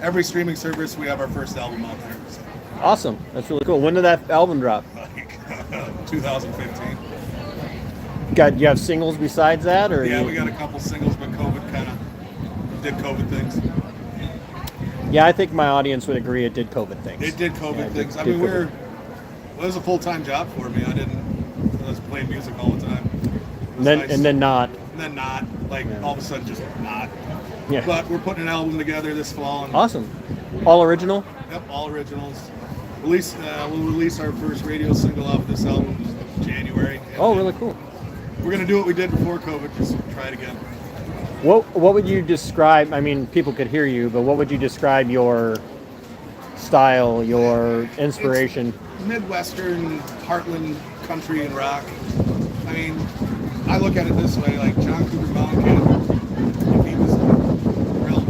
every streaming service. We have our first album out there. So. Awesome. That's really cool. When did that album drop? Like 2015. You have singles besides that, or Yeah, we got a couple singles, but COVID kind of did COVID things. Yeah, I think my audience would agree it did COVID things. It did COVID things. I mean, it was a full-time job for me. I was playing music all the time. And then not. And then not. Like, all of a sudden, just not. Yeah. But we're putting an album together this fall. And awesome. All original? Yep, all originals. We'll release our first radio single off of this album in January. Oh, really cool. We're going to do what we did before COVID, just try it again. What would you describe, I mean, people could hear you, but what would you describe your style, your inspiration? It's Midwestern, Heartland, country, and rock. I mean, I look at it this way, like John Cougar Mellencamp, if he was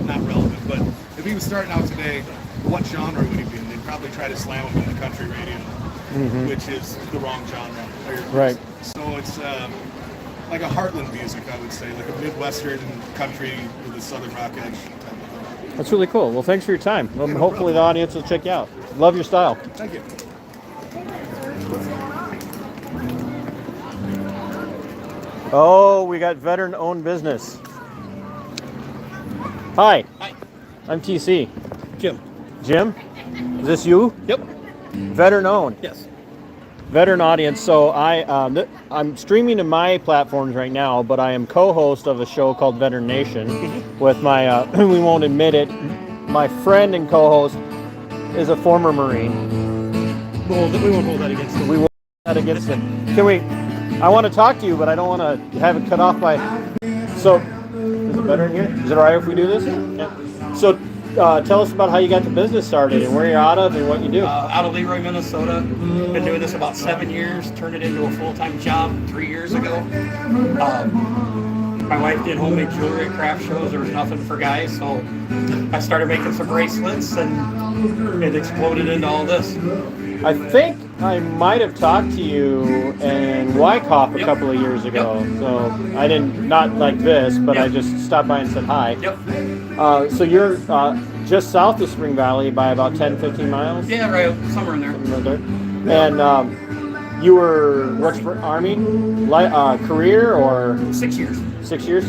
not relevant, but if he was starting out today, what genre would he be in? They'd probably try to slam him in the country radio, which is the wrong genre. Right. So it's like a Heartland music, I would say, like a Midwestern country with a Southern rock edge type of thing. That's really cool. Well, thanks for your time. Hopefully the audience will check you out. Love your style. Thank you. Oh, we got veteran-owned business. Hi. Hi. I'm TC. Jim. Jim? Is this you? Yep. Veteran-owned. Yes. Veteran audience. So I'm streaming to my platforms right now, but I am co-host of a show called Veteran Nation with my, we won't admit it, my friend and co-host is a former Marine. We won't hold that against him. We won't hold that against him. Can we, I want to talk to you, but I don't want to have it cut off by, so, is it better in here? Is it all right if we do this? Yeah. So, tell us about how you got the business started and where you're out of and what you do. Out of Leroy, Minnesota. Been doing this about 7 years. Turned it into a full-time job 3 years ago. My wife did homemade jewelry at craft shows. There was nothing for guys, so I started making some bracelets, and it exploded into all this. I think I might have talked to you in Wyckoff a couple of years ago. So I didn't, not like this, but I just stopped by and said hi. Yep. So you're just south of Spring Valley by about 10, 15 miles? Yeah, right, somewhere in there. And you were, what's for Army? Career or? 6 years. 6 years?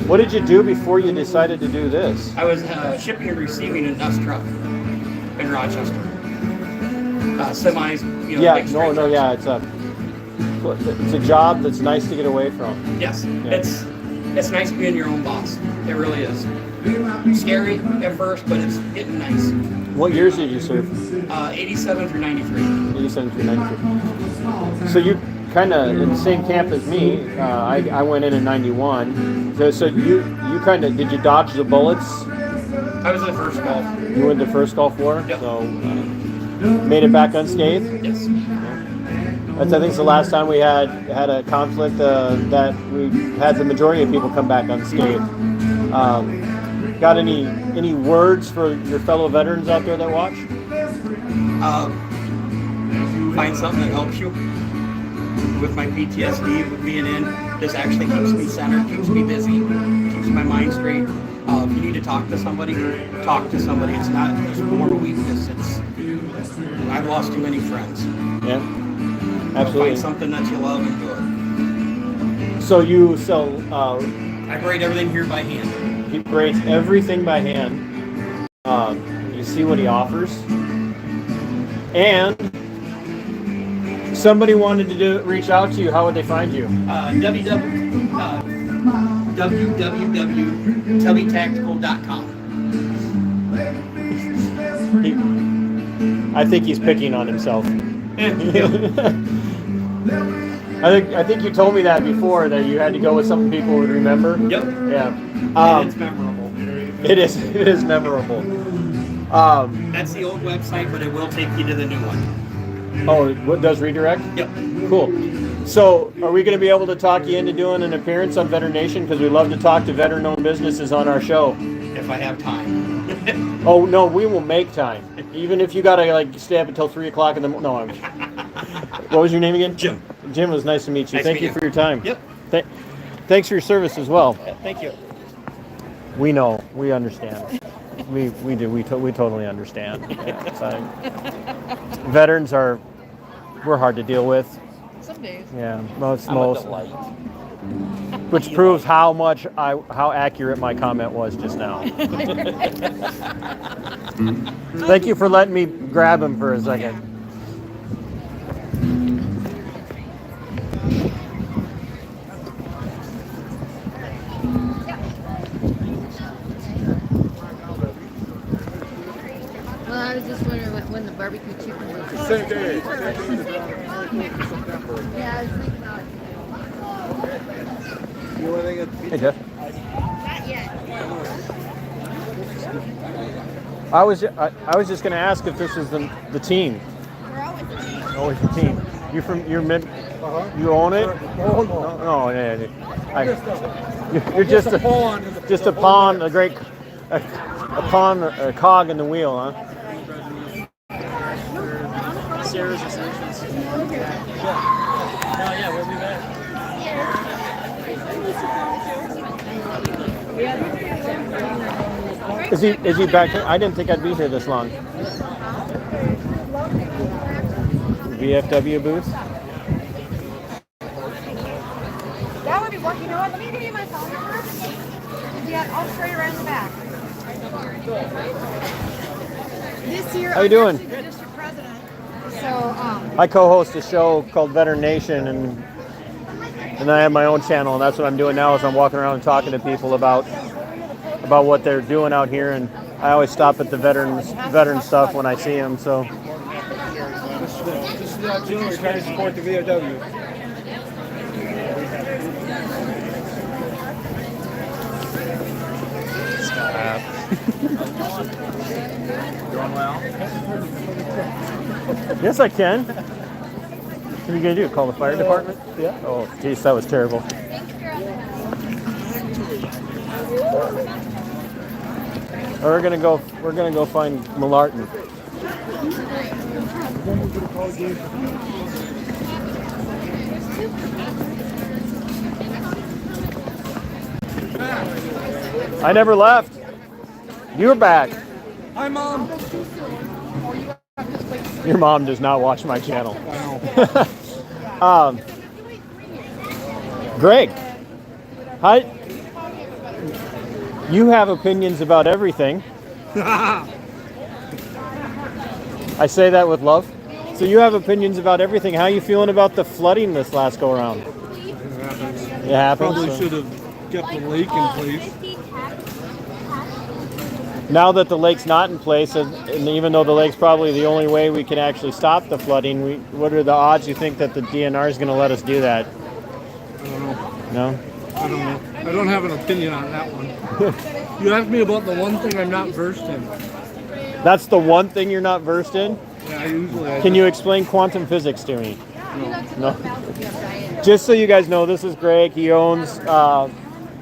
What did you do before you decided to do this? I was shipping and receiving a dust truck in Rochester. Semis, you know. Yeah, big no, yeah, it's a job that's nice to get away from. Yes, it's nice being your own boss. It really is. Scary at first, but it's getting nice. What years did you serve? 87 through 93. 87 through 93. So you kind of in the same camp as me. I went in 91. So you kind of, did you dodge the bullets? I was in the first Gulf. You were in the first Gulf War? Yep. So made it back unscathed? Yes. That's, I think, the last time we had a conflict that we had the majority of people come back unscathed. Got any words for your fellow veterans out there that watch? Find something that helps you. With my PTSD, with being in, this actually keeps me centered, keeps me busy, keeps my mind straight. If you need to talk to somebody, talk to somebody. It's not just more weakness. I've lost too many friends. Yeah, absolutely. Find something that you love and do it. So you sell... I braid everything here by hand. He braids everything by hand. You see what he offers. And somebody wanted to reach out to you. How would they find you? www.tubbytactical.com. I think he's picking on himself. I think you told me that before, that you had to go with something people would remember. Yep. Yeah. It's memorable. It is memorable. That's the old website, but it will take you to the new one. Oh, what does redirect? Yep. Cool. So, are we going to be able to talk you into doing an appearance on Veteran Nation? Because we love to talk to veteran-owned businesses on our show. If I have time. Oh no, we will make time. Even if you got to stay up until 3 o'clock in the morning. No, what was your name again? Jim. Jim, it was nice to meet you. Nice Thank to you meet for your time. Yep. Thanks for your service as well. Thank you. We know. We understand. We do. We totally understand. Yeah, veterans are we're hard to deal with. Some days. Yeah, most. I'm a delight. Which proves how accurate my comment was just now. Thank you for letting me grab him for a second. Well, I was just wondering when the barbecue chicken was. Same day. Yeah, I was thinking about it. You want to get Hey, Jeff. Not yet. I was just going to ask if this is the team. We're always a team. Always the team. You're mid. You own it? No, yeah. You're just a pawn, a pawn, a cog in the wheel, huh? Sarah's Essentials. Yeah, we'll be back. Is he back here? I didn't think I'd be here this long. VFW booth. That would be one. You know what? Let me give you my phone number. Yeah, I'll show you around the back. This year, How you I'm doing? actually the district president. So, I co-host a show called Veteran Nation, and I have my own channel, and that's what I'm doing now. Is I'm walking around and talking to people about what they're doing out here, and I always stop at the veteran stuff when I see them. So. This is the opportunity to support the VFW. Doing well? Yes, I can. What are you gonna do? Call the fire department? Yeah. Oh, geez, that was terrible. We're gonna go find Millarton. I never left. You're back. Hi, Mom. Your mom does not watch my channel. Greg, hi. You have opinions about everything. I say that with love. So you have opinions about everything. How are you feeling about the flooding this last go around? It happens. Probably so- should have kept the lake in place. Now that the lake's not in place, and even though the lake's probably the only way we can actually stop the flooding, what are the odds you think that the DNR is going to let us do that? I don't know. No? I don't know. I don't have an opinion on that one. You asked me about the one thing I'm not versed in. That's the one thing you're not versed in? Yeah, usually. Can you explain quantum physics to me? No. Just so you guys know, this is Greg. He owns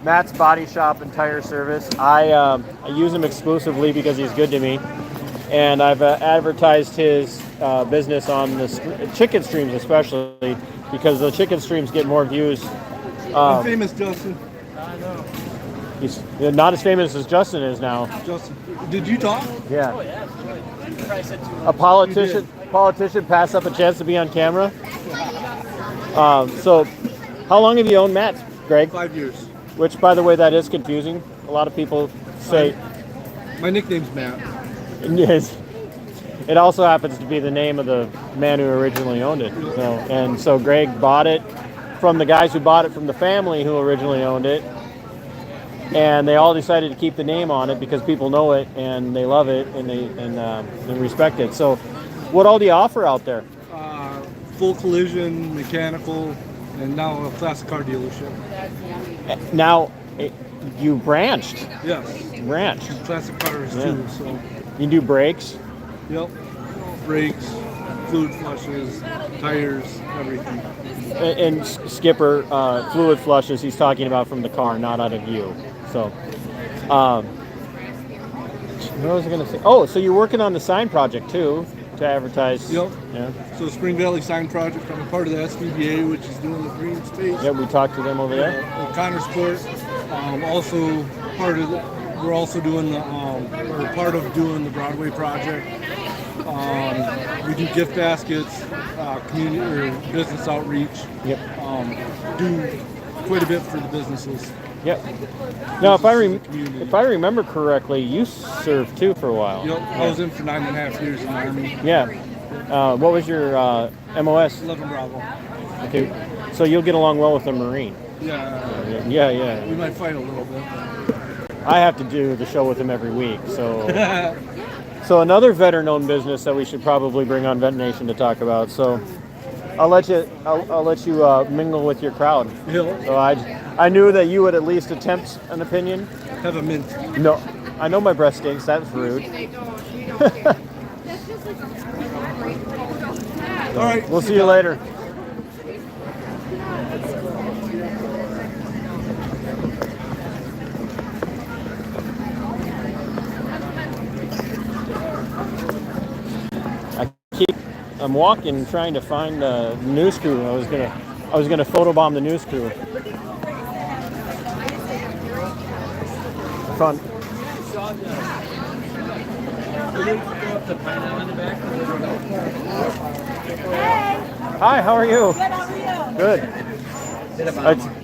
Matt's Body Shop and Tire Service. I use him exclusively because he's good to me. And I've advertised his business on the chicken streams especially because the chicken streams get more views. I'm famous, Justin. I know. He's not as famous as Justin is now. Justin, did you talk? Yeah. Oh, yeah. A politician pass up a chance to be on camera. So, how long have you owned Matt's, Greg? 5 years. Which, by the way, that is confusing. A lot of people say. My nickname's Matt. Yes. It also happens to be the name of the man who originally owned it. So Greg bought it from the guys who bought it from the family who originally owned it. And they all decided to keep the name on it because people know it and they love it and they respect it. So, what all do you offer out there? Full collision, mechanical, and now a classic car dealership. Now, you branched. Yes. Branched. Classic cars Yeah. too. So. You do brakes. Yep. Brakes, fluid flushes, tires, everything. And Skipper, fluid flushes. He's talking about from the car, not out of you. So, what was I going to say? Oh, so you're working on the sign project too to advertise. Yep. Yeah. So Spring Valley Sign Project, I'm a part of the SVBA, which is doing the green space. Yeah, we talked to them over there. Connorsport, also part of we're also doing the we're part of doing the Broadway project. We do gift baskets, community or business outreach. Yep. Do quite a bit for the businesses. Yep. Now, if I remember correctly, you served too for a while. Yep. I was in for 9.5 years in the Army. Yeah. What was your MOS? 11 Bravo. Okay. So you'll get along well with a Marine. Yeah. Yeah. We might fight a little bit. I have to do the show with him every week, so. So another veteran-owned business that we should probably bring on Vent Nation to talk about. So I'll let you mingle with your crowd. Yeah. So I knew that you would at least attempt an opinion. Have a mint. No, I know my breath stinks. That's rude. All right. We'll see you later. I'm walking, trying to find the news crew. I was gonna photobomb the news crew. Fun. Hi, how are you? Good, how are you? Good.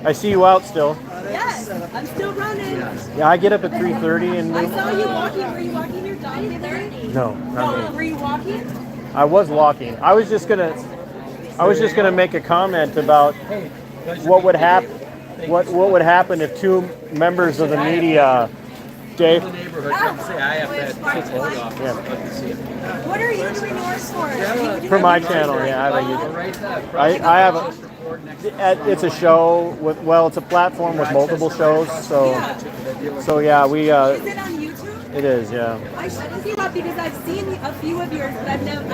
I see you out still. Yes, I'm still running. Yeah, I get up at 3:30 and. I saw you walking. Were you walking your dog today? No, not me. Were you walking? I was walking. I was just gonna make a comment about what would happen. What would happen if two members of the media, Dave? What are you doing yours for? For my channel, yeah, I have a. It's a show with. Well, it's a platform with multiple shows. So yeah, we. Is it on YouTube? It is, yeah. I should see that because I've seen a few of yours, but I've not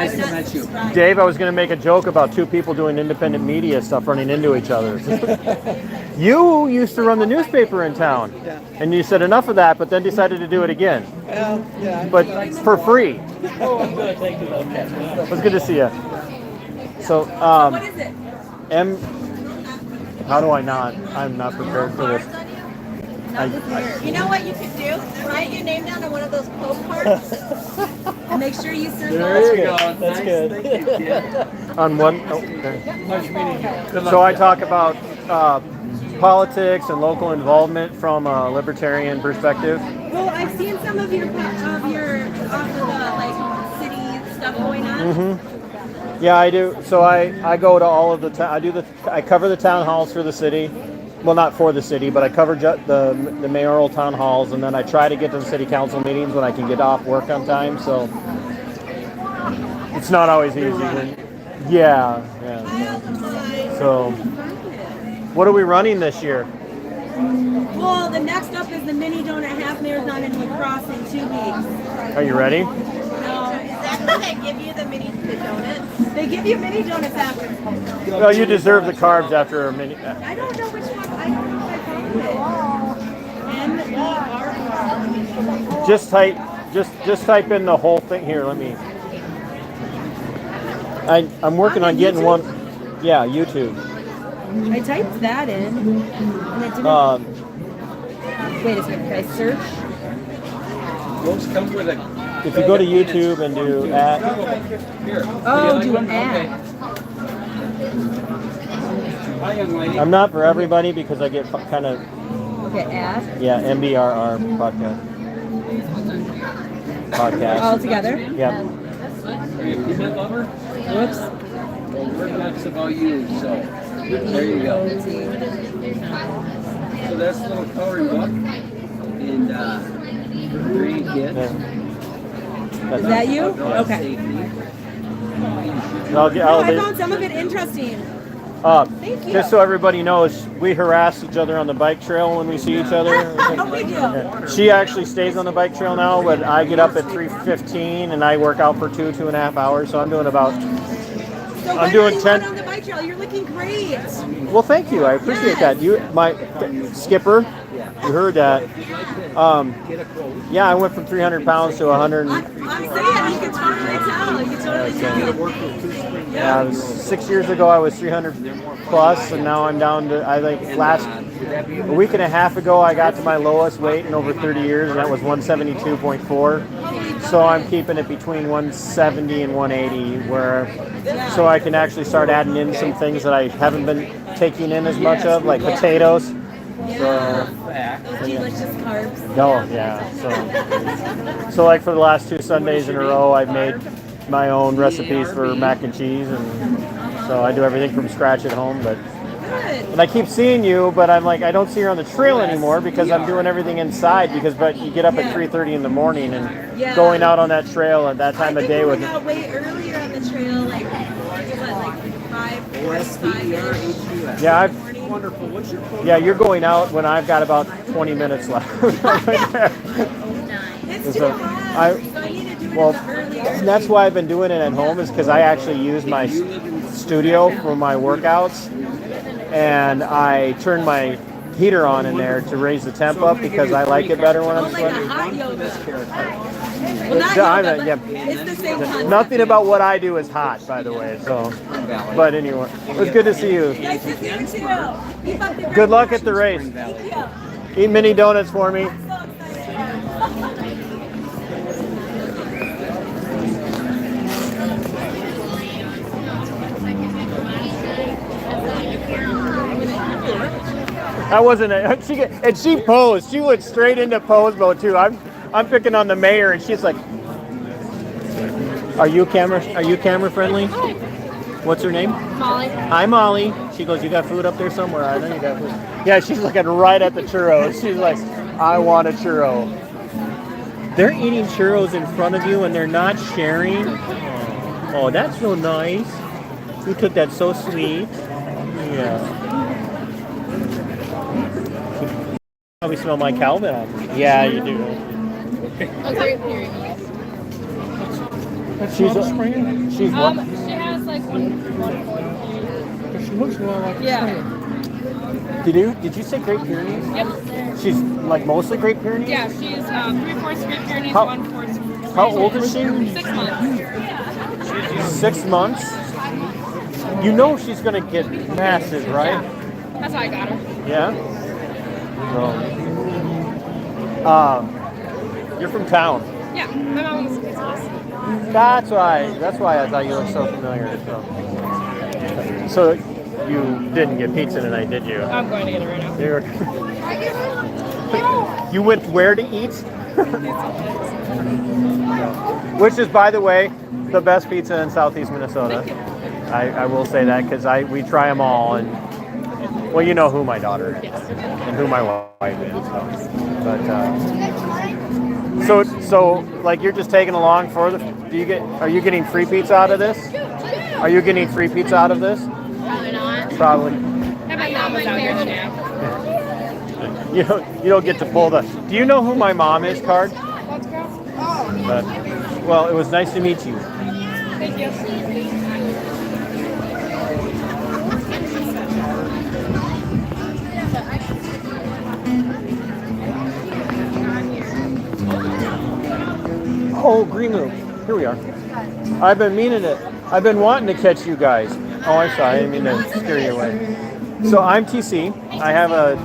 subscribed. Dave, I was going to make a joke about two people doing independent media stuff running into each other. You used to run the newspaper in town, and you said enough of that, but then decided to do it again. But for free. Oh, I'm good. Thank you. It was good to see you. So, What is it? how do I not? I'm not prepared for this. You know what you could do? Write your name down on one of those postcards and make sure you send There those. you go. That's good. On one. Oh, okay. So I talk about politics and local involvement from a libertarian perspective. Well, I've seen some of your like city stuff going on. Mm-hmm. Yeah, I do. So I go to all of the I cover the town halls for the city. Well, not for the city, but I cover the mayoral town halls, and then I try to get to the city council meetings when I can get off work on time. So it's not always easy. Yeah. So what are we running this year? Well, the next up is the mini donut half marathon in La Crosse in 2 weeks. Are you ready? No. Is that when they give you the donuts? They give you mini donuts after. Well, you deserve the carbs after a mini. I don't know which one. I don't know if I found it. M-E-R-R. Just type in the whole thing here. Let me. I'm working on getting one. Yeah, YouTube. I typed that in, and it didn't. Wait a second. Can I search? Those come with a. If you go to YouTube and do at. Oh, do an ad. Hi, young lady. I'm not for everybody because I get kind of. Okay, ad. Yeah, MBRR podcast. All together. Yeah. Are you a peanut lover? Whoops. Well, we're nuts about you, so there you go. So that's a little coloring book and grandkids. Yeah. Is that you? Okay. No, I found some of it interesting. Thank you. Just so everybody knows, we harass each other on the bike trail when we see each other. We do. Yeah. She actually stays on the bike trail now, but I get up at 3:15 and I work out for 2.5 hours. So I'm doing about. So I'm doing 10. On the bike trail, you're looking great. Well, thank you. I appreciate that. You, my skipper, you heard that. Yeah, I went from 300 pounds to 100. I'm saying, you can totally tell. You can totally tell. Yeah, 6 years ago I was 300 plus, and now I'm down to, I think a week and a half ago I got to my lowest weight in over 30 years, and that was 172.4. So I'm keeping it between 170 and 180, so I can actually start adding in some things that I haven't been taking in as much of, like potatoes. Those delicious carbs. Oh yeah. So like for the last 2 Sundays in a row, I've made my own recipes for mac and cheese, and so I do everything from scratch at home. And I keep seeing you, but I'm like, I don't see her on the trail anymore because I'm doing everything inside. But you get up at 3:30 in the morning and going out on that trail at that time of day with. Out way earlier on the trail, like 5. Yeah, yeah, you're going out when I've got about 20 minutes left. It's So too hot. So I need to do it well, earlier. and that's why I've been doing it at home, is because I actually use my studio for my workouts, and I turn my heater on in there to raise the temp up because I like it better when I'm sweating. Hot yoga. Well, not yoga, but it's the same concept. Nothing about what I do is hot, by the way. So, but anyway, it was good to see you. Nice to see you too. Keep up the great Good luck at the race. Thank you. Eat mini donuts for me. That wasn't it. She posed. She went straight into pose mode too. I'm picking on the mayor, and she's like, "Are you camera friendly?" What's her name? Molly. Hi, Molly. She goes, "You got food up there somewhere?" I know you got food. Yeah, she's looking right at the churros. She's like, "I want a churro." They're eating churros in front of you, and they're not sharing. Oh, that's so nice. You took that so sweet. Yeah. Probably smell my Calvin on. Yeah, you do. Okay. She's what? She has like one. She looks a lot like Did you say Great Pyrenees? Yep. She's like mostly Great Pyrenees? Yeah, she's 3/4 Great Pyrenees, How- 1/4. How old is she? 6 months. 6 months? You know she's gonna get massive, right? That's how I got her. Yeah? You're from town. Yeah, my mom was a pizza. That's why I thought you looked so familiar. So you didn't get pizza tonight, did you? I'm going to get it right now. You went where to eat? Which is, by the way, the best pizza in Southeast Minnesota. I will say that because we try them all, and well, you know who my daughter is and who my wife is. So like you're just taking along for the. Are you getting free pizza out of this? Are you getting free pizza out of this? Probably not. Probably. My mom was out here now. You don't get to pull the. Do you know who my mom is, Card? Let's go. But, well, it was nice to meet you. Thank you. Oh, Green Loop. Here we are. I've been wanting to catch you guys. Oh, I'm sorry. I didn't mean to scare you away. So I'm TC. I have a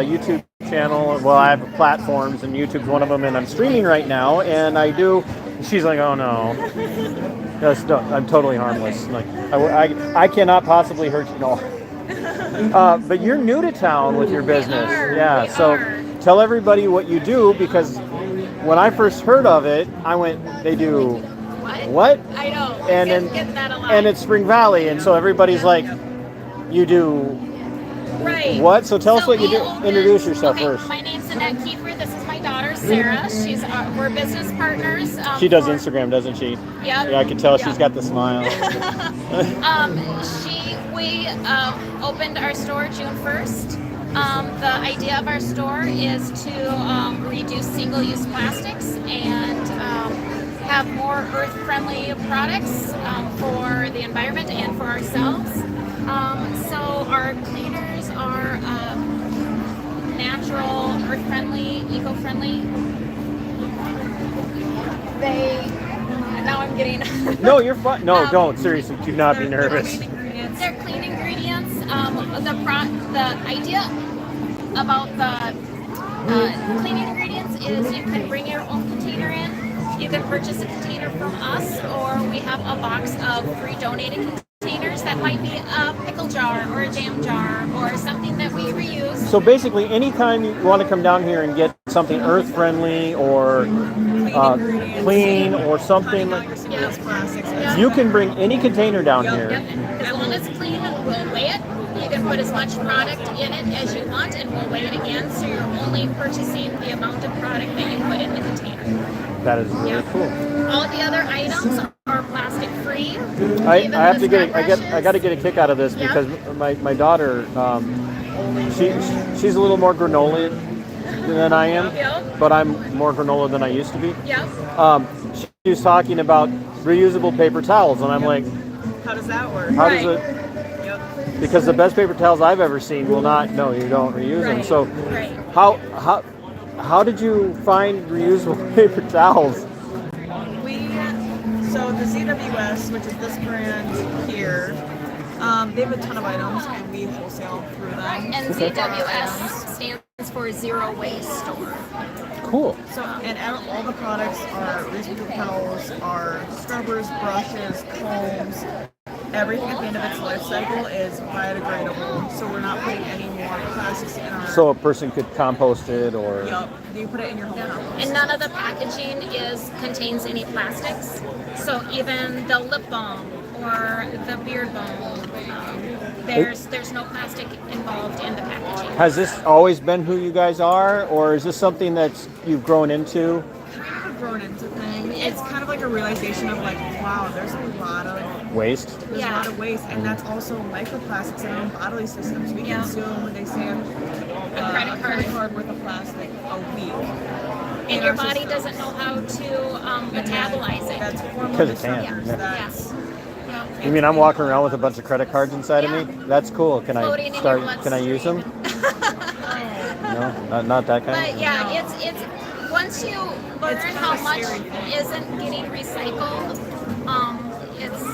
YouTube channel. Well, I have platforms, and YouTube's one of them, and I'm streaming right now. And I do. She's like, "Oh no, I'm totally harmless. Like, I cannot possibly hurt you." No. But you're new to town with your business. Yeah. So tell everybody what you do, because when I first heard of it, I went, "They do what?" I know. And it's Spring Valley, and so everybody's like, "You do Right. what?" So tell us what you do. Introduce yourself first. My name's Annette Kiefer. This is my daughter, Sarah. We're business partners. She does Instagram, doesn't she? Yep. Yeah, I can tell she's got the smile. We opened our store June 1st. The idea of our store is to reduce single-use plastics and have more earth-friendly products for the environment and for ourselves. So our cleaners are natural, earth-friendly, eco-friendly. Now I'm getting... No, you're fine. No, don't. Seriously, do not be nervous. They're clean ingredients. The idea about the clean ingredients is you can bring your own container in. You can purchase a container from us, or we have a box of free donated containers that might be a pickle jar or a jam jar or something that we reuse. So basically, anytime you want to come down here and get something earth friendly or clean or something, you can bring any container down here. As long as it's clean, we'll weigh it. You can put as much product in it as you want, and we'll weigh it again. So you're only purchasing the amount of product that you put in the container. That is really cool. All of the other items are plastic free. I have to get I got to get a kick out of this because my daughter she's a little more granola than I am, but I'm more granola than I used to be. She was talking about reusable paper towels, and I'm like, how does that work? How does it? Because the best paper towels I've ever seen will not. No, you don't reuse them. So how did you find reusable paper towels? So the ZWS, which is this brand here, they have a ton of items, and we wholesale through them. And ZWS stands for Zero Waste Store. Cool. So, and all the products are reusable towels, are scrubbers, brushes, combs. Everything at the end of its life cycle is biodegradable, so we're not putting any more plastics in our... So a person could compost it or... Yep, you put it in your home compost. And none of the packaging contains any plastics. So even the lip balm or the beard balm, there's no plastic involved in the packaging. Has this always been who you guys are, or is this something that you've grown into? Kind of a grown into thing. It's kind of like a realization of like, wow, there's a lot of waste. There's a lot of waste, and that's also microplastics in our own bodily systems. We consume, when they say, a credit card worth of plastic a week. And your body doesn't know how to metabolize it. That's Because it can. You mean I'm walking around with a bunch of credit cards inside of me? That's cool. Can I start? Can I use them? No, not that kind. But yeah, it's once you learn how much isn't getting recycled, it's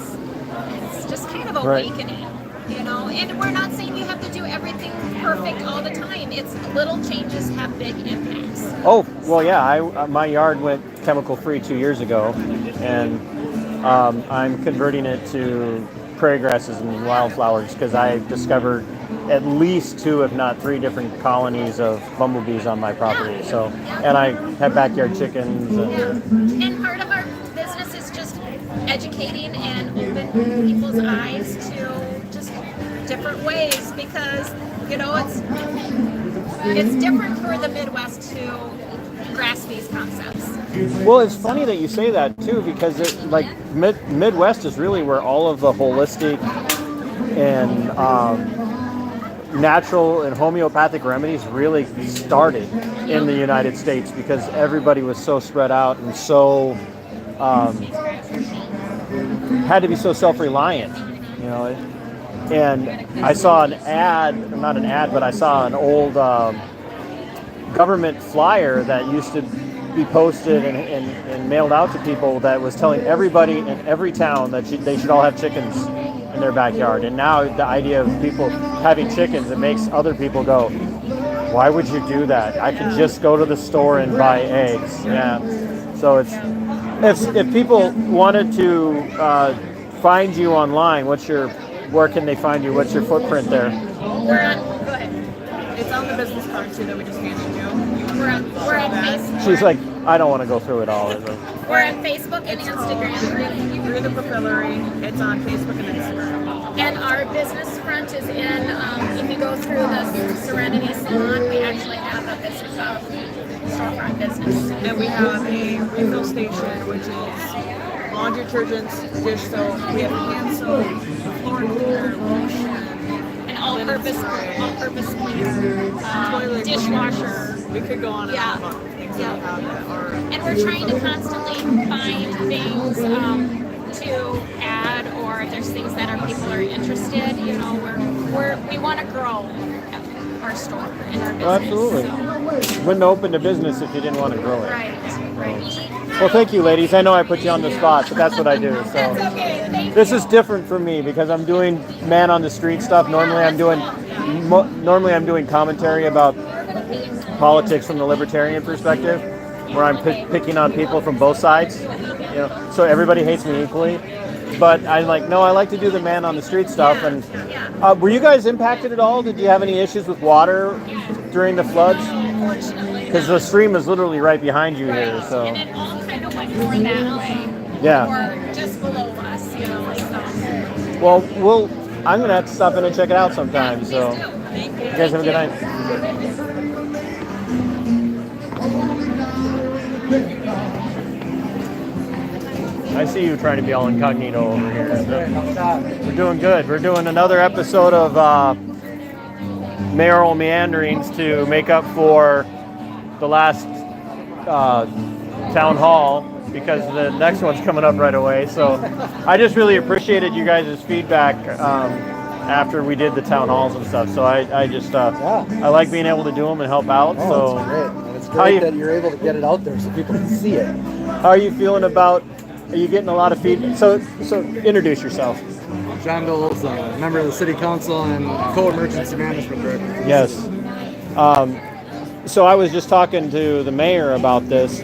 just kind of awakening, you know. And we're not saying you have to do everything perfect all the time. It's little changes have big impacts. Oh well, yeah. My yard went chemical free 2 years ago, and I'm converting it to prairie grasses and wildflowers because I discovered at least 2, if not 3 different colonies of bumblebees on my property. So, and I have backyard chickens. And part of our business is just educating and opening people's eyes to just different ways, because you know it's different for the Midwest to grasp these concepts. Well, it's funny that you say that too, because Midwest is really where all of the holistic and natural and homeopathic remedies really started in the United States, because everybody was so spread out and so had to be so self-reliant, you know. And I saw not an ad, but I saw an old government flyer that used to be posted and mailed out to people that was telling everybody in every town that they should all have chickens in their backyard. And now the idea of people having chickens, it makes other people go, why would you do that? I can just go to the store and buy eggs. Yeah. So if people wanted to find you online, where can they find you? What's your footprint there? Go ahead. It's on the business card too that we just handed you. We're on Facebook. She's like, I don't want to go through it all. We're on Facebook and Instagram. Through the Distillery. It's on Facebook and Instagram. And our business front is in, if you go through the Serenity Salon, we actually have a business storefront business. And we have a refill station, which is laundry detergents, dish soap, we have hand soap, floor cleaner, lotion, and all-purpose cleaner, dishwasher. We could go on and on about things that we have that are... And we're trying to constantly find things to add, or if there's things that our people are interested, you know, we want to grow our store and our business. Absolutely. So. Wouldn't open a business if you didn't want to grow it. Right. Well, thank you, ladies. I know I put you on the spot, but that's what I do. So that's okay. Thank this you. is different for me because I'm doing man on the street stuff. Normally I'm doing commentary about politics from the libertarian perspective. where I'm picking on people from both sides. So everybody hates me equally. But I'm like, no, I like to do the man on the street stuff. And were you guys impacted at all? Did you have any issues with water during the floods? Unfortunately. Because the stream is literally right behind you here. So. And it all kind of went more that way. Yeah. Or just below us, so. Well, I'm gonna have to stop in and check it out sometime. So, you guys have a good night. I see you trying to be all incognito over here. We're doing good. We're doing another episode of mayoral meanderings to make up for the last town hall, because the next one's coming up right away. So I just really appreciated you guys' feedback after we did the town halls and stuff. So I just I like being able to do them and help out. So it's great. And it's great that you're able to get it out there so people can see it. How are you feeling about? Are you getting a lot of feedback? So introduce yourself. John Dole's a member of the city council and co-emergency management director. Yes. So I was just talking to the mayor about this.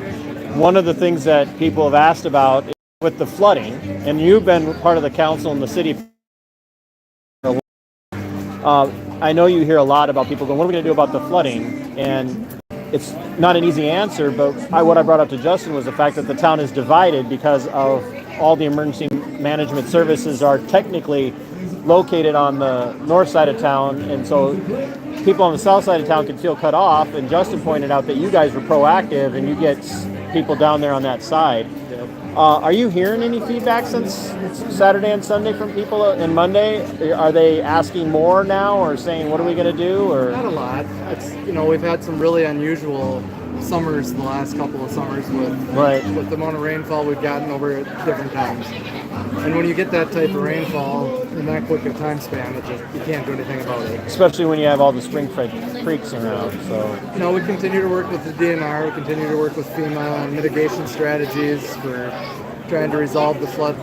One of the things that people have asked about is with the flooding, and you've been part of the council in the city. I know you hear a lot about people going, what are we going to do about the flooding? And it's not an easy answer, but what I brought up to Justin was the fact that the town is divided because of all the emergency management services are technically located on the north side of town, and so people on the south side of town can feel cut off. And Justin pointed out that you guys were proactive and you get people down there on that side. Are you hearing any feedback since Saturday and Sunday from people and Monday? Are they asking more now or saying, what are we going to do? Or not a lot. It's we've had some really unusual summers the last couple of summers with the amount of rainfall we've gotten over at different times. And when you get that type of rainfall in that quick a time span, you can't do anything about it. Especially when you have all the spring creeks around. So we continue to work with the DNR, we continue to work with FEMA on mitigation strategies for trying to resolve the flood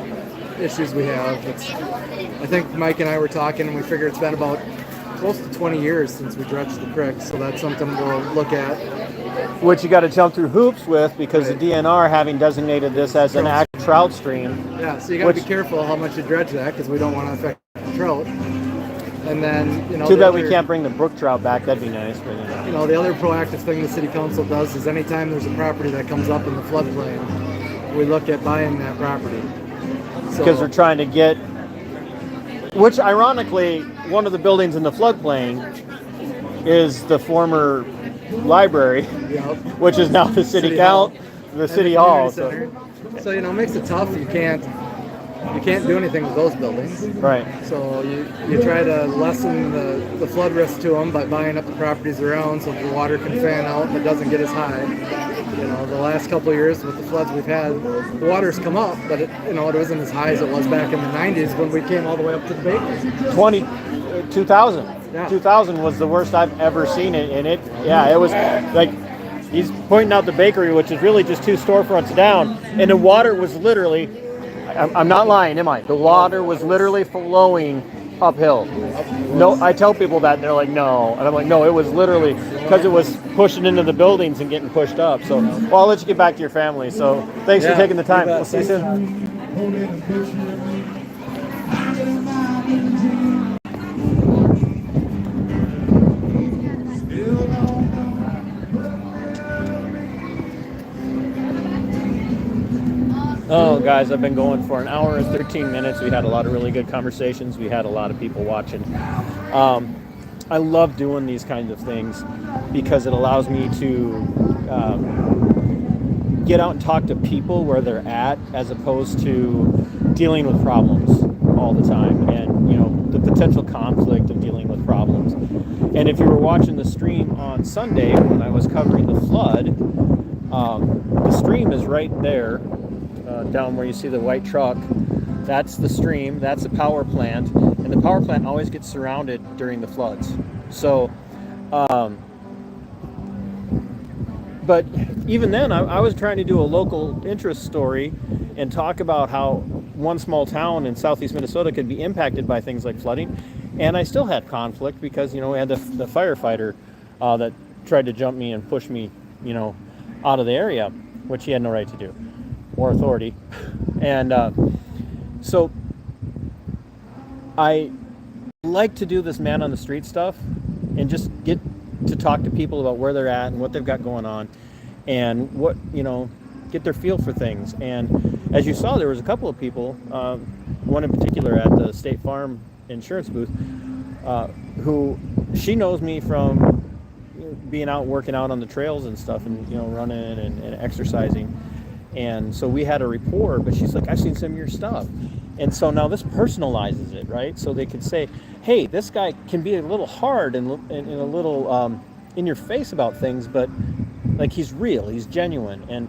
issues we have. I think Mike and I were talking and we figure it's been about close to 20 years since we dredged the creek, so that's something we'll look at. Which you got to jump through hoops with, because the DNR having designated this as an actual trout stream. Yeah, so you got to be careful how much you dredge that, because we don't want to affect the trout. And then, too bad we can't bring the brook trout back. That'd be nice. But the other proactive thing the city council does is anytime there's a property that comes up in the floodplain, we look at buying that property. Because they're trying to get, which ironically, one of the buildings in the floodplain is the former library, which is now the city hall. So it makes it tough. You can't do anything with those buildings. Right. So you try to lessen the flood risk to them by buying up the properties around so the water can fan out and it doesn't get as high. The last couple of years with the floods we've had, the water's come up, but it wasn't as high as it was back in the 90s when we came all the way up to the bakery. 2000. Yeah. 2000 was the worst I've ever seen it, and it was like, he's pointing out the bakery, which is really just two storefronts down, and the water was literally, I'm not lying, am I? The water was literally flowing uphill. No, I tell people that, and they're like, no. And I'm like, no, it was literally, because it was pushing into the buildings and getting pushed up. So, I'll let you get back to your family. So, thanks for taking the time. We'll see you soon. Oh, guys, I've been going for an hour and 13 minutes. We had a lot of really good conversations. We had a lot of people watching. I love doing these kinds of things because it allows me to get out and talk to people where they're at, as opposed to dealing with problems all the time and, the potential conflict of dealing with problems. And if you were watching the stream on Sunday when I was covering the flood, the stream is right there. Down where you see the white truck, that's the stream, that's the power plant, and the power plant always gets surrounded during the floods. So, but even then, I was trying to do a local interest story and talk about how one small town in southeast Minnesota could be impacted by things like flooding, and I still had conflict because, we had the firefighter that tried to jump me and push me, out of the area, which he had no right to do, or authority. And so I like to do this man on the street stuff and just get to talk to people about where they're at and what they've got going on and what, get their feel for things. And as you saw, there was a couple of people, one in particular at the State Farm insurance booth, who she knows me from being out working out on the trails and stuff, and running and exercising. And so we had a rapport, but she's like, I've seen some of your stuff. And so now this personalizes it, right? So they can say, hey, this guy can be a little hard and a little in your face about things, but like he's real, he's genuine. And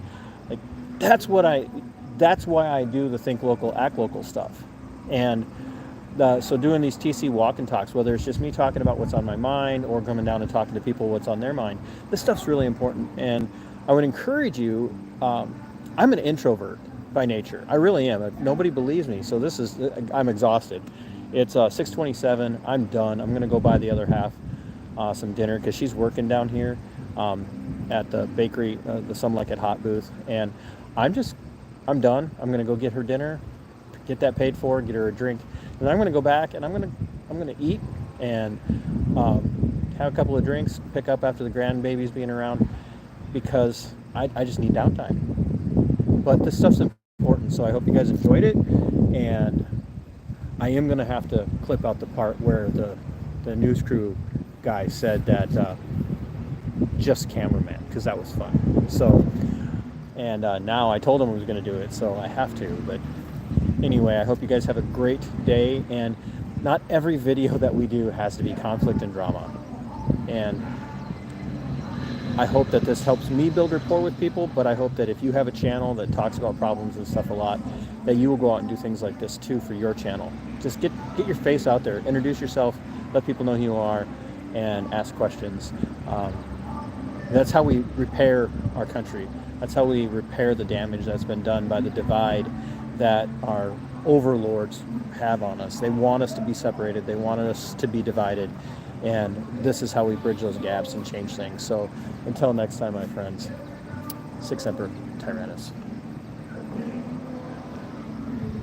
like that's why I do the Think Local, Act Local stuff. And so doing these TC walk and talks, whether it's just me talking about what's on my mind or coming down and talking to people what's on their mind, this stuff's really important. And I would encourage you, I'm an introvert by nature. I really am. Nobody believes me. So I'm exhausted. It's 6:27. I'm done. I'm going to go buy the other half some dinner because she's working down here at the bakery, the Some Like It Hot booth. And I'm done. I'm going to go get her dinner, get that paid for, get her a drink. And I'm going to go back and I'm going to eat and have a couple of drinks, pick up after the grandbabies being around, because I just need downtime. But this stuff's important, so I hope you guys enjoyed it. And I am going to have to clip out the part where the news crew guy said that just cameraman, because that was fun. So, and now I told him I was going to do it, so I have to. But anyway, I hope you guys have a great day. And not every video that we do has to be conflict and drama. And I hope that this helps me build rapport with people, but I hope that if you have a channel that talks about problems and stuff a lot, that you will go out and do things like this too for your channel. Just get your face out there, introduce yourself, let people know who you are, and ask questions. That's how we repair our country. That's how we repair the damage that's been done by the divide that our overlords have on us. They want us to be separated. They want us to be divided. And this is how we bridge those gaps and change things. So until next time, my friends, Sic Semper Tyrannis.